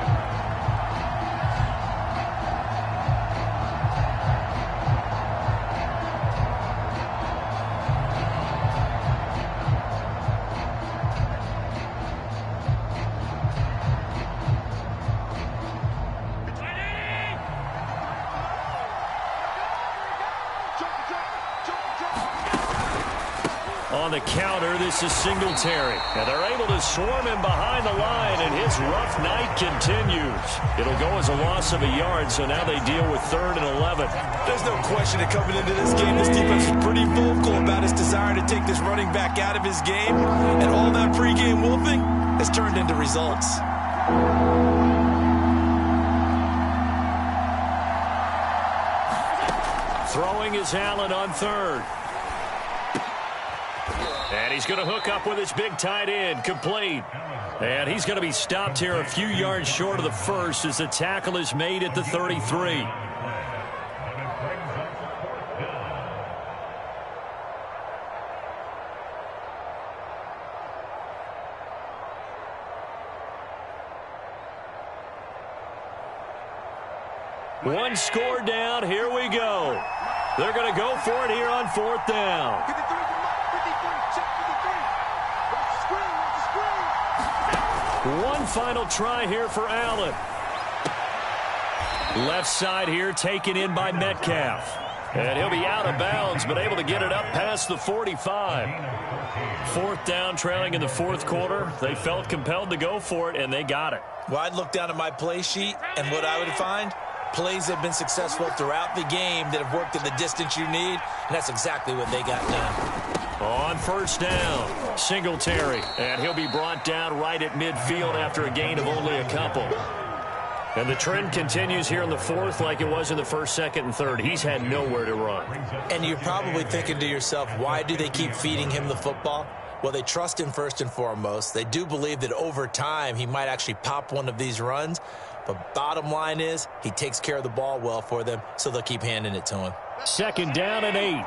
On the counter, this is Singletary. And they're able to swarm him behind the line, and his rough night continues. It'll go as a loss of a yard, so now they deal with 3rd and 11. There's no question that coming into this game, this defense was pretty vocal about his desire to take this running back out of his game. And all that pregame wolfing has turned into results. Throwing is Allen on 3rd. And he's going to hook up with his big tight end, complete. And he's going to be stopped here a few yards short of the 1st as the tackle is made at the 33. One score down. Here we go. They're going to go for it here on 4th down. One final try here for Allen. Left side here taken in by Metcalf. And he'll be out of bounds, but able to get it up past the 45. 4th down, trailing in the 4th quarter. They felt compelled to go for it, and they got it. Well, I'd look down at my play sheet, and what I would find, plays have been successful throughout the game that have worked at the distance you need, and that's exactly what they got done. On 1st down, Singletary, and he'll be brought down right at midfield after a gain of only a couple. And the trend continues here in the 4th like it was in the 1st, 2nd, and 3rd. He's had nowhere to run. And you're probably thinking to yourself, why do they keep feeding him the football? Well, they trust him first and foremost. They do believe that over time he might actually pop one of these runs. But bottom line is he takes care of the ball well for them, so they'll keep handing it to him. 2nd down and 8.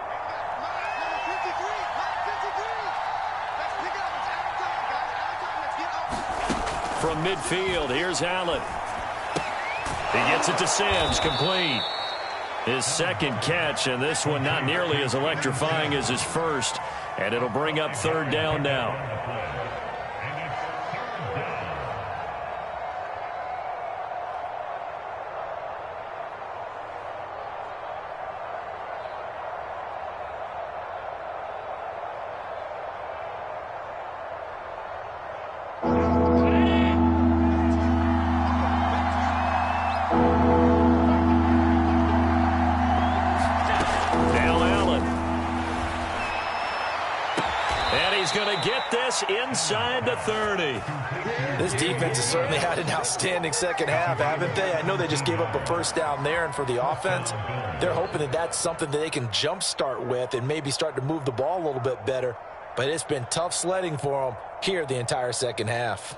from midfield. Here's Allen. He gets it to Sims, complete. His second catch, and this one not nearly as electrifying as his first. And it'll bring up third down now. Inside the 30. This defense has certainly had an outstanding second half, haven't they? I know they just gave up a first down there, and for the offense, they're hoping that that's something that they can jumpstart with and maybe start to move the ball a little bit better. But it's been tough sledding for them here the entire second half.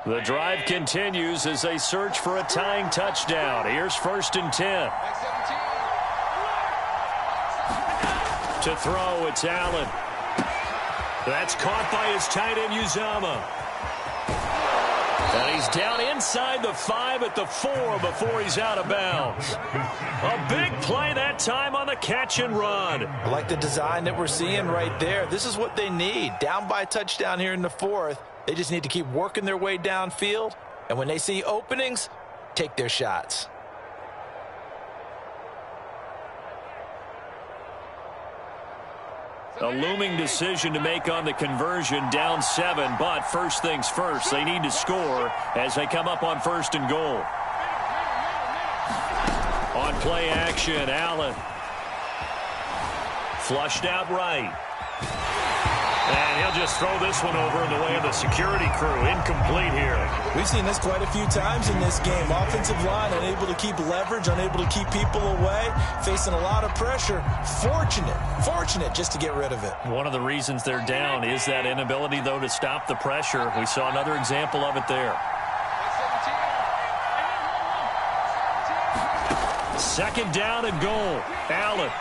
The drive continues as they search for a tying touchdown. Here's 1st and 10. To throw, it's Allen. That's caught by his tight end, Uzama. And he's down inside the 5 at the 4 before he's out of bounds. A big play that time on the catch and run. I like the design that we're seeing right there. This is what they need. Down by a touchdown here in the 4th. They just need to keep working their way downfield. And when they see openings, take their shots. A looming decision to make on the conversion, down 7, but first things first, they need to score as they come up on 1st and goal. On play action, Allen. Flushed out right. And he'll just throw this one over in the way of the security crew. Incomplete here. We've seen this quite a few times in this game. Offensive line unable to keep leverage, unable to keep people away, facing a lot of pressure. Fortunate just to get rid of it. One of the reasons they're down is that inability, though, to stop the pressure. We saw another example of it there. 2nd down and goal. Allen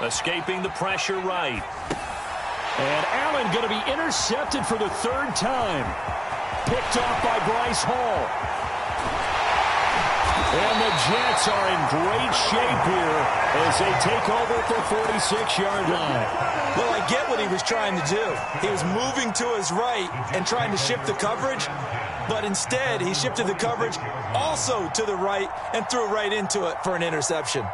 escaping the pressure right. And Allen going to be intercepted for the 3rd time. Picked off by Bryce Hall. And the Jets are in great shape here as they take over at their 46-yard line. Well, I get what he was trying to do. He was moving to his right and trying to shift the coverage, but instead he shifted the coverage also to the right and threw right into it for an interception.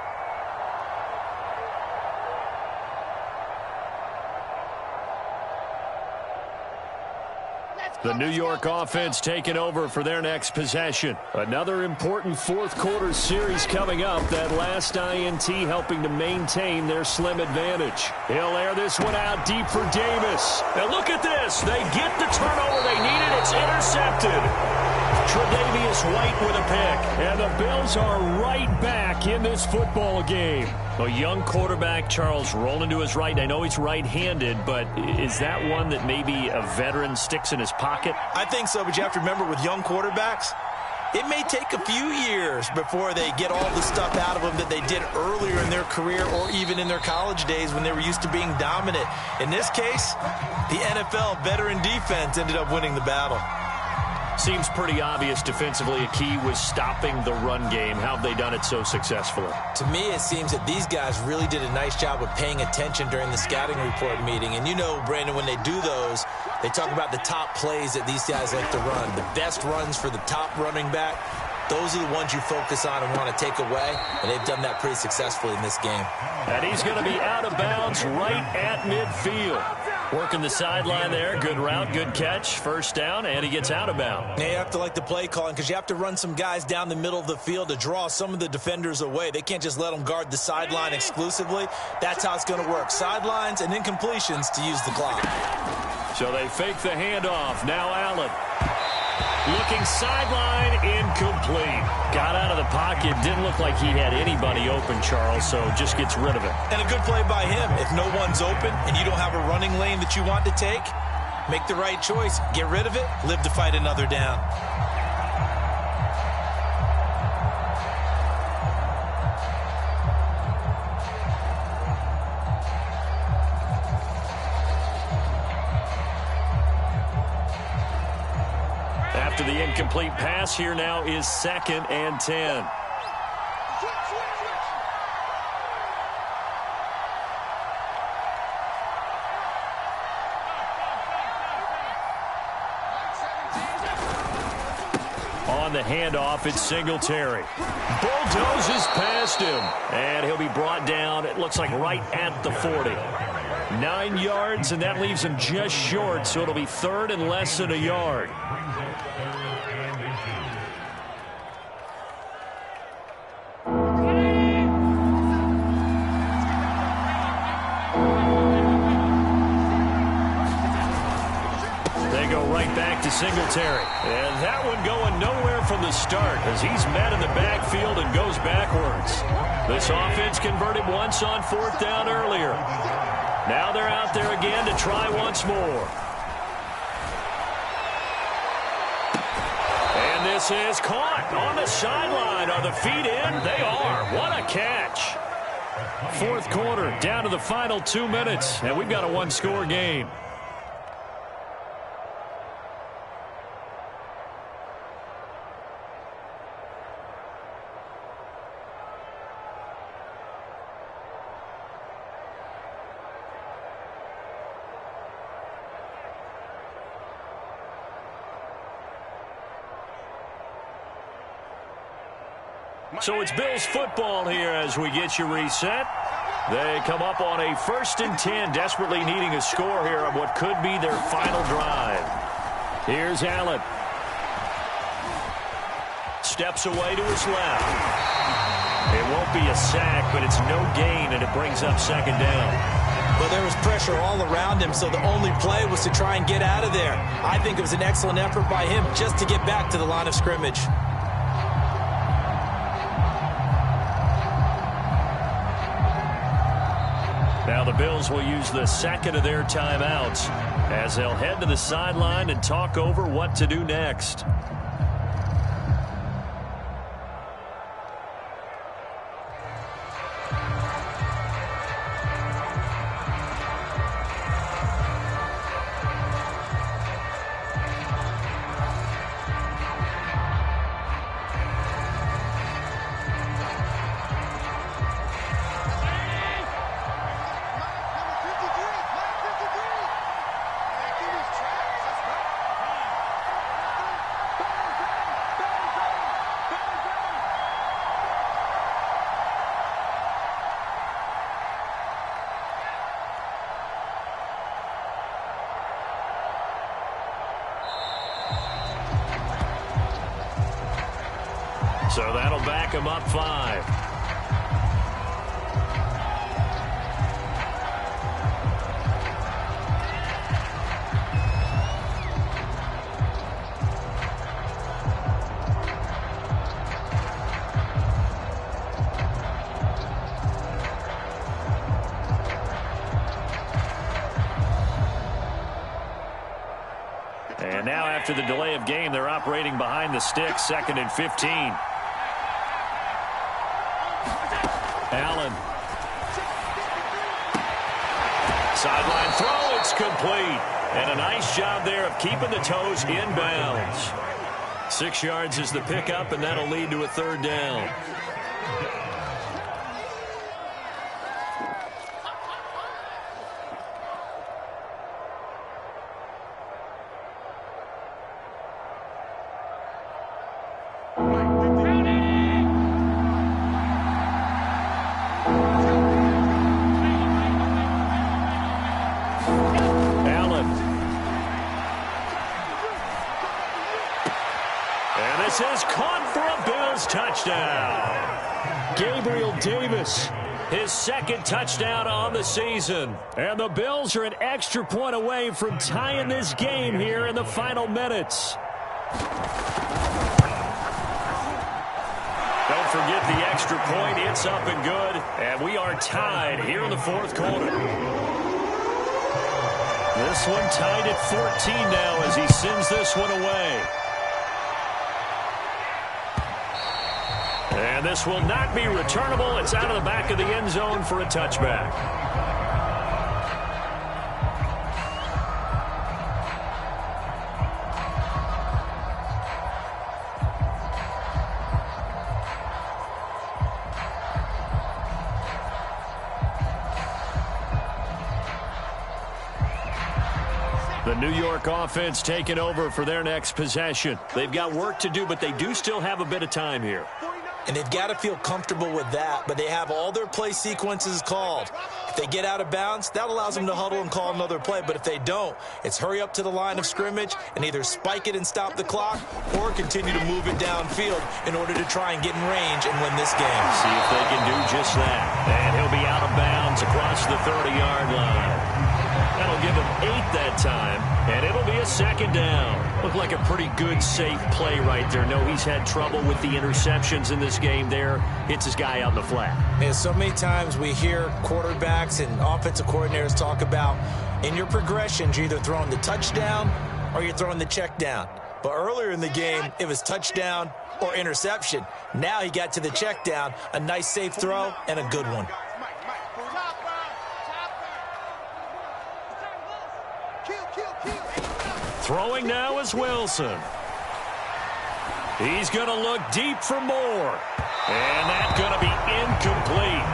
The New York offense taking over for their next possession. Another important 4th quarter series coming up. That last INT helping to maintain their slim advantage. He'll air this one out deep for Davis. And look at this. They get the turnover they needed. It's intercepted. Tre'Davious White with a pick. And the Bills are right back in this football game. A young quarterback, Charles, rolling to his right. I know he's right-handed, but is that one that maybe a veteran sticks in his pocket? I think so, but you have to remember with young quarterbacks, it may take a few years before they get all the stuff out of them that they did earlier in their career or even in their college days when they were used to being dominant. In this case, the NFL veteran defense ended up winning the battle. Seems pretty obvious defensively a key was stopping the run game. How have they done it so successfully? To me, it seems that these guys really did a nice job of paying attention during the scouting report meeting. And you know, Brandon, when they do those, they talk about the top plays that these guys like to run. The best runs for the top running back, those are the ones you focus on and want to take away. And they've done that pretty successfully in this game. And he's going to be out of bounds right at midfield. Working the sideline there. Good route, good catch. 1st down, and he gets out of bounds. Now you have to like the play calling because you have to run some guys down the middle of the field to draw some of the defenders away. They can't just let them guard the sideline exclusively. That's how it's going to work. Sidelines and incompletions to use the clock. So they fake the handoff. Now Allen. Looking sideline, incomplete. Got out of the pocket. Didn't look like he had anybody open, Charles, so just gets rid of it. And a good play by him. If no one's open and you don't have a running lane that you want to take, make the right choice. Get rid of it. Live to fight another down. the incomplete pass. Here now is 2nd and 10. On the handoff, it's Singletary. Bulldozes past him. And he'll be brought down, it looks like right at the 40. 9 yards, and that leaves him just short, so it'll be 3rd and less than a yard. They go right back to Singletary. And that one going nowhere from the start as he's met in the backfield and goes backwards. This offense converted once on 4th down earlier. Now they're out there again to try once more. And this is caught on the sideline. Are the feet in? They are. What a catch. 4th quarter, down to the final 2 minutes, and we've got a one-score game. So it's Bills football here as we get you reset. They come up on a 1st and 10, desperately needing a score here on what could be their final drive. Here's Allen. Steps away to his left. It won't be a sack, but it's no gain, and it brings up 2nd down. Well, there was pressure all around him, so the only play was to try and get out of there. I think it was an excellent effort by him just to get back to the line of scrimmage. Now the Bills will use the 2nd of their timeouts as they'll head to the sideline and talk over what to do next. So that'll back him up 5. And now after the delay of game, they're operating behind the sticks, 2nd and 15. Allen. Sideline throw, it's complete. And a nice job there of keeping the toes in bounds. 6 yards is the pickup, and that'll lead to a 3rd down. Is caught for a Bills touchdown. Gabriel Davis, his 2nd touchdown on the season. And the Bills are an extra point away from tying this game here in the final minutes. Don't forget the extra point. It's up and good. And we are tied here in the 4th quarter. This one tied at 14 now as he sends this one away. And this will not be returnable. It's out of the back of the end zone for a touchback. The New York offense taking over for their next possession. They've got work to do, but they do still have a bit of time here. And they've got to feel comfortable with that, but they have all their play sequences called. If they get out of bounds, that allows them to huddle and call another play. But if they don't, it's hurry up to the line of scrimmage and either spike it and stop the clock or continue to move it downfield in order to try and get in range and win this game. See if they can do just that. And he'll be out of bounds across the 30-yard line. That'll give him 8 that time, and it'll be a second down. Looked like a pretty good, safe play right there. No, he's had trouble with the interceptions in this game there. Hits his guy out in the flat. And so many times we hear quarterbacks and offensive coordinators talk about in your progressions, you're either throwing the touchdown or you're throwing the check down. But earlier in the game, it was touchdown or interception. Now he got to the check down, a nice safe throw, and a good one. Throwing now is Wilson. He's going to look deep for more. And that's going to be incomplete.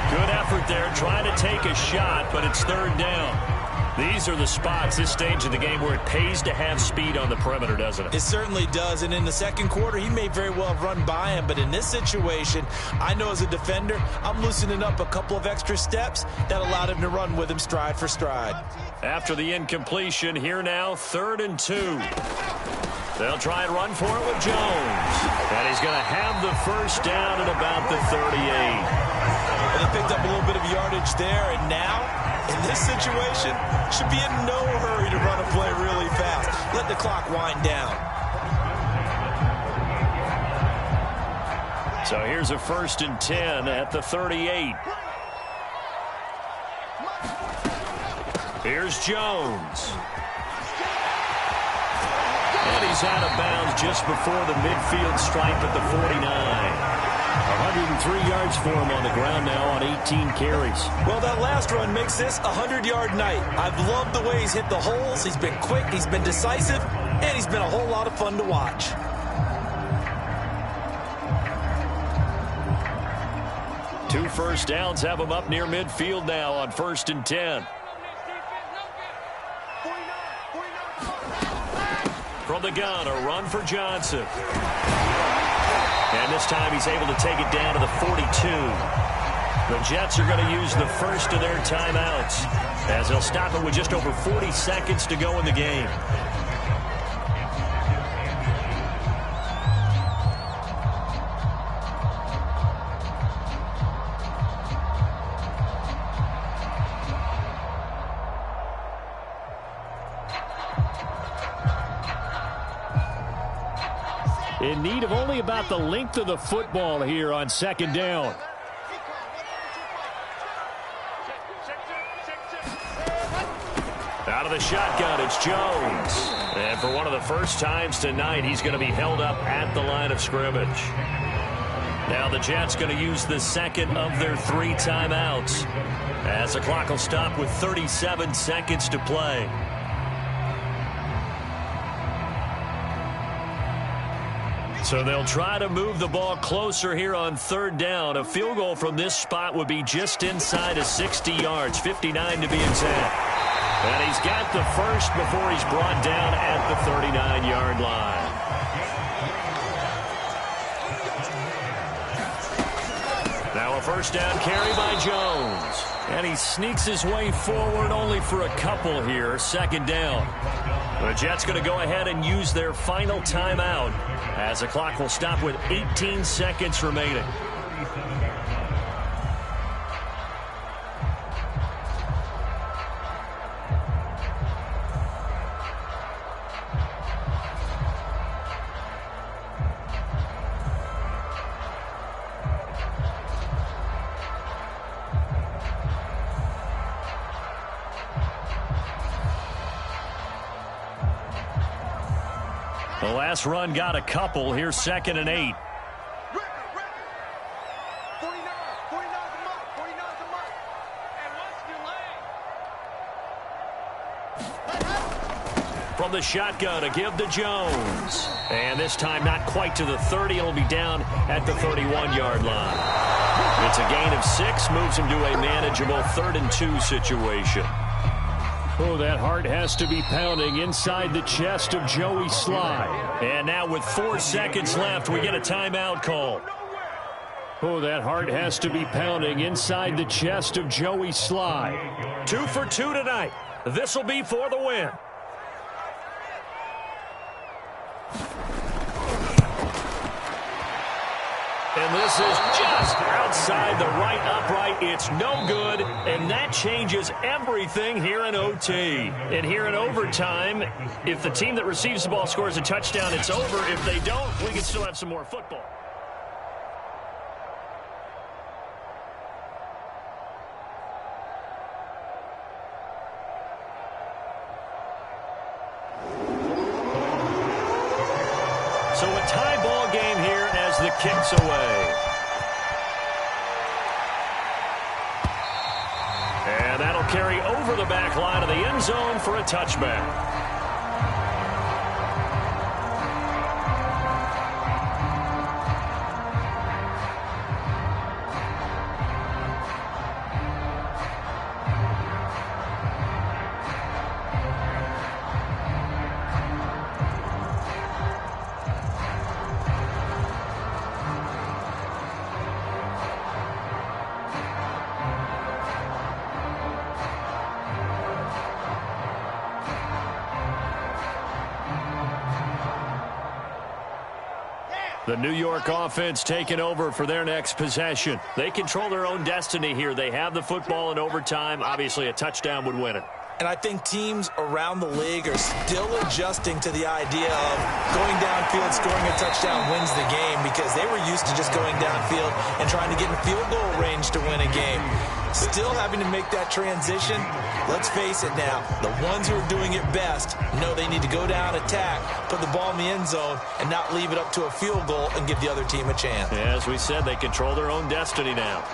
Good effort there, trying to take a shot, but it's third down. These are the spots, this stage of the game, where it pays to have speed on the perimeter, doesn't it? It certainly does, and in the second quarter, he may very well have run by him, but in this situation, I know as a defender, I'm loosening up a couple of extra steps that allowed him to run with him stride for stride. After the incompletion, here now, 3rd and 2. They'll try and run for it with Jones. And he's going to have the first down at about the 38. And they picked up a little bit of yardage there, and now, in this situation, should be in no hurry to run a play really fast. Let the clock wind down. So here's a 1st and 10 at the 38. Here's Jones. And he's out of bounds just before the midfield stripe at the 49. 103 yards for him on the ground now on 18 carries. Well, that last run makes this a 100-yard night. I've loved the way he's hit the holes. He's been quick, he's been decisive, and he's been a whole lot of fun to watch. Two first downs have him up near midfield now on 1st and 10. From the gun, a run for Johnson. And this time he's able to take it down to the 42. The Jets are going to use the first of their timeouts as they'll stop it with just over 40 seconds to go in the game. In need of only about the length of the football here on 2nd down. Out of the shotgun, it's Jones. And for one of the first times tonight, he's going to be held up at the line of scrimmage. Now the Jets going to use the second of their 3 timeouts as the clock will stop with 37 seconds to play. So they'll try to move the ball closer here on 3rd down. A field goal from this spot would be just inside of 60 yards, 59 to be exact. And he's got the first before he's brought down at the 39-yard line. Now a first down carry by Jones. And he sneaks his way forward only for a couple here, 2nd down. The Jets going to go ahead and use their final timeout as the clock will stop with 18 seconds remaining. The last run got a couple. Here's 2nd and 8. From the shotgun, a give to Jones. And this time not quite to the 30. It'll be down at the 31-yard line. It's a gain of 6, moves him to a manageable 3rd and 2 situation. Oh, that heart has to be pounding inside the chest of Joey Sly. And now with 4 seconds left, we get a timeout call. Oh, that heart has to be pounding inside the chest of Joey Sly. 2 for 2 tonight. This will be for the win. And this is just outside the right upright. It's no good, and that changes everything here in OT. And here in overtime, if the team that receives the ball scores a touchdown, it's over. If they don't, we can still have some more football. So a tie ball game here as the kick's away. And that'll carry over the back line of the end zone for a touchback. The New York offense taking over for their next possession. They control their own destiny here. They have the football in overtime. Obviously, a touchdown would win it. And I think teams around the league are still adjusting to the idea of going downfield, scoring a touchdown wins the game, because they were used to just going downfield and trying to get in field goal range to win a game. Still having to make that transition. Let's face it now, the ones who are doing it best know they need to go down, attack, put the ball in the end zone, and not leave it up to a field goal and give the other team a chance. Yeah, as we said, they control their own destiny now.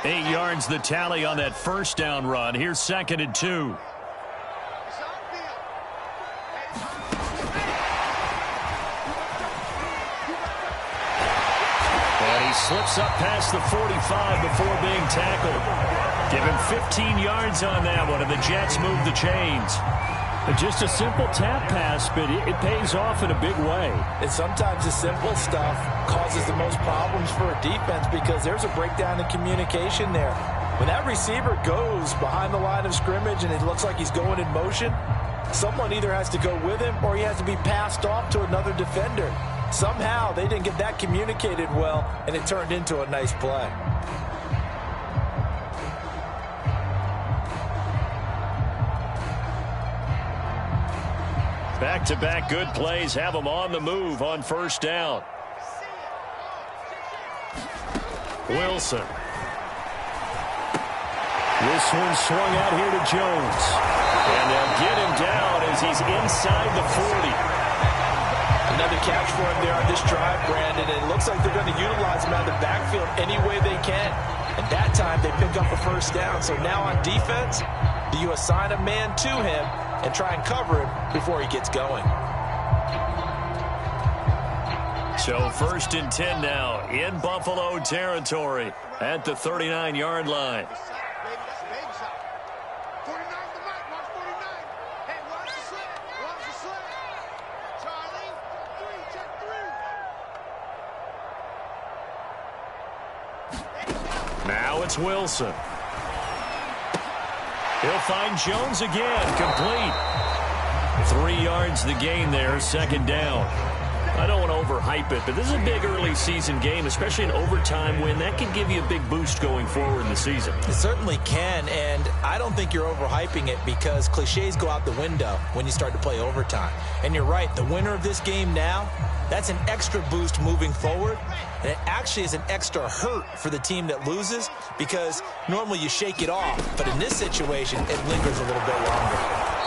Eight yards the tally on that first down run. Here's 2nd and 2. Slips up past the 45 before being tackled. Give him 15 yards on that one, and the Jets move the chains. Just a simple tap pass, but it pays off in a big way. And sometimes the simple stuff causes the most problems for a defense because there's a breakdown in communication there. When that receiver goes behind the line of scrimmage and it looks like he's going in motion, someone either has to go with him or he has to be passed off to another defender. Somehow they didn't get that communicated well, and it turned into a nice play. Back-to-back good plays have them on the move on first down. Wilson. This one swung out here to Jones. And they'll get him down as he's inside the 40. Another catch for him there on this drive, Brandon, and it looks like they're going to utilize him out of the backfield any way they can. And that time they pick up a first down. So now on defense, do you assign a man to him and try and cover him before he gets going? So 1st and 10 now in Buffalo territory at the 39-yard line. Now it's Wilson. He'll find Jones again, complete. 3 yards the gain there, 2nd down. I don't want to overhype it, but this is a big early season game, especially an overtime win. That can give you a big boost going forward in the season. It certainly can, and I don't think you're overhyping it because cliches go out the window when you start to play overtime. And you're right, the winner of this game now, that's an extra boost moving forward, and it actually is an extra hurt for the team that loses because normally you shake it off, but in this situation, it lingers a little bit longer.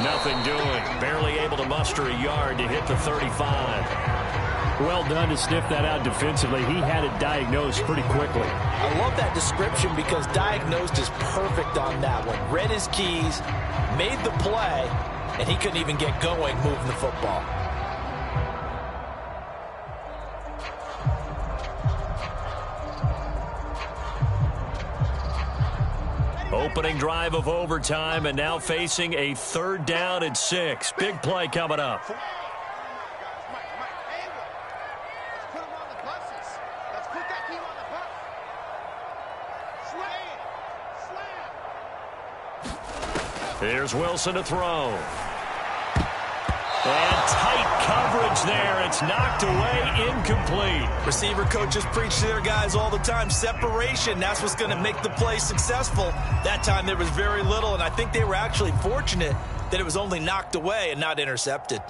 Nothing doing. Barely able to muster a yard to hit the 35. Well done to sniff that out defensively. He had it diagnosed pretty quickly. I love that description because diagnosed is perfect on that one. Read his keys, made the play, and he couldn't even get going moving the football. Opening drive of overtime, and now facing a 3rd down and 6. Big play coming up. Here's Wilson to throw. And tight coverage there. It's knocked away, incomplete. Receiver coaches preach to their guys all the time. Separation, that's what's going to make the play successful. That time there was very little, and I think they were actually fortunate that it was only knocked away and not intercepted.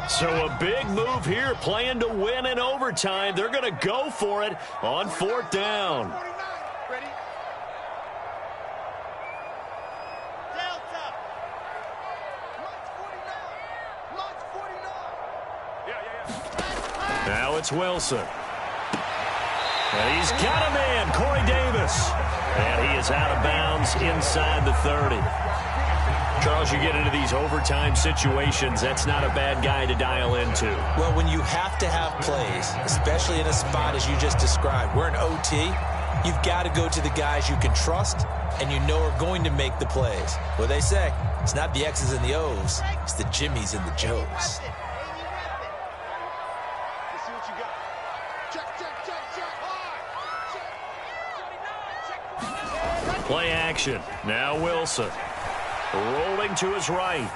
So a big move here, playing to win in overtime. They're going to go for it on 4th down. Ready? Delta. March 49. Yeah. Now it's Wilson. And he's got a man, Corey Davis. And he is out of bounds inside the 30. Charles, you get into these overtime situations, that's not a bad guy to dial into. Well, when you have to have plays, especially in a spot as you just described, we're in OT, you've got to go to the guys you can trust and you know are going to make the plays. What they say, it's not the X's and the O's, it's the Jimmies and the Joes. Let's see what you got. Check. Play action. Now Wilson. Rolling to his right.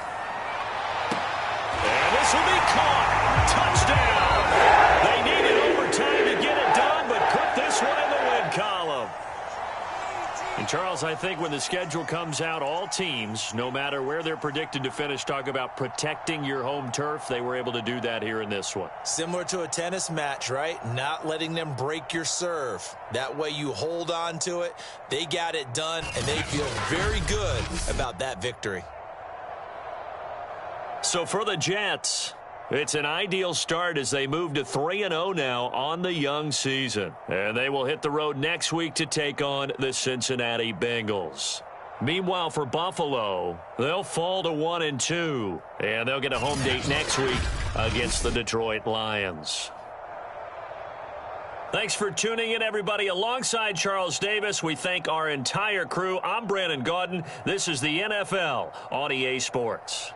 And this will be caught. Touchdown. They needed overtime to get it done, but put this one in the win column. And, Charles, I think when the schedule comes out, all teams, no matter where they're predicted to finish, talk about protecting your home turf. They were able to do that here in this one. Similar to a tennis match, right? Not letting them break your serve. That way you hold on to it. They got it done, and they feel very good about that victory. So for the Jets, it's an ideal start as they move to 3-0 now on the young season. And they will hit the road next week to take on the Cincinnati Bengals. Meanwhile, for Buffalo, they'll fall to 1-2. And they'll get a home date next week against the Detroit Lions. Thanks for tuning in, everybody. Alongside Charles Davis, we thank our entire crew. I'm Brandon Gaudin. This is the NFL on EA Sports.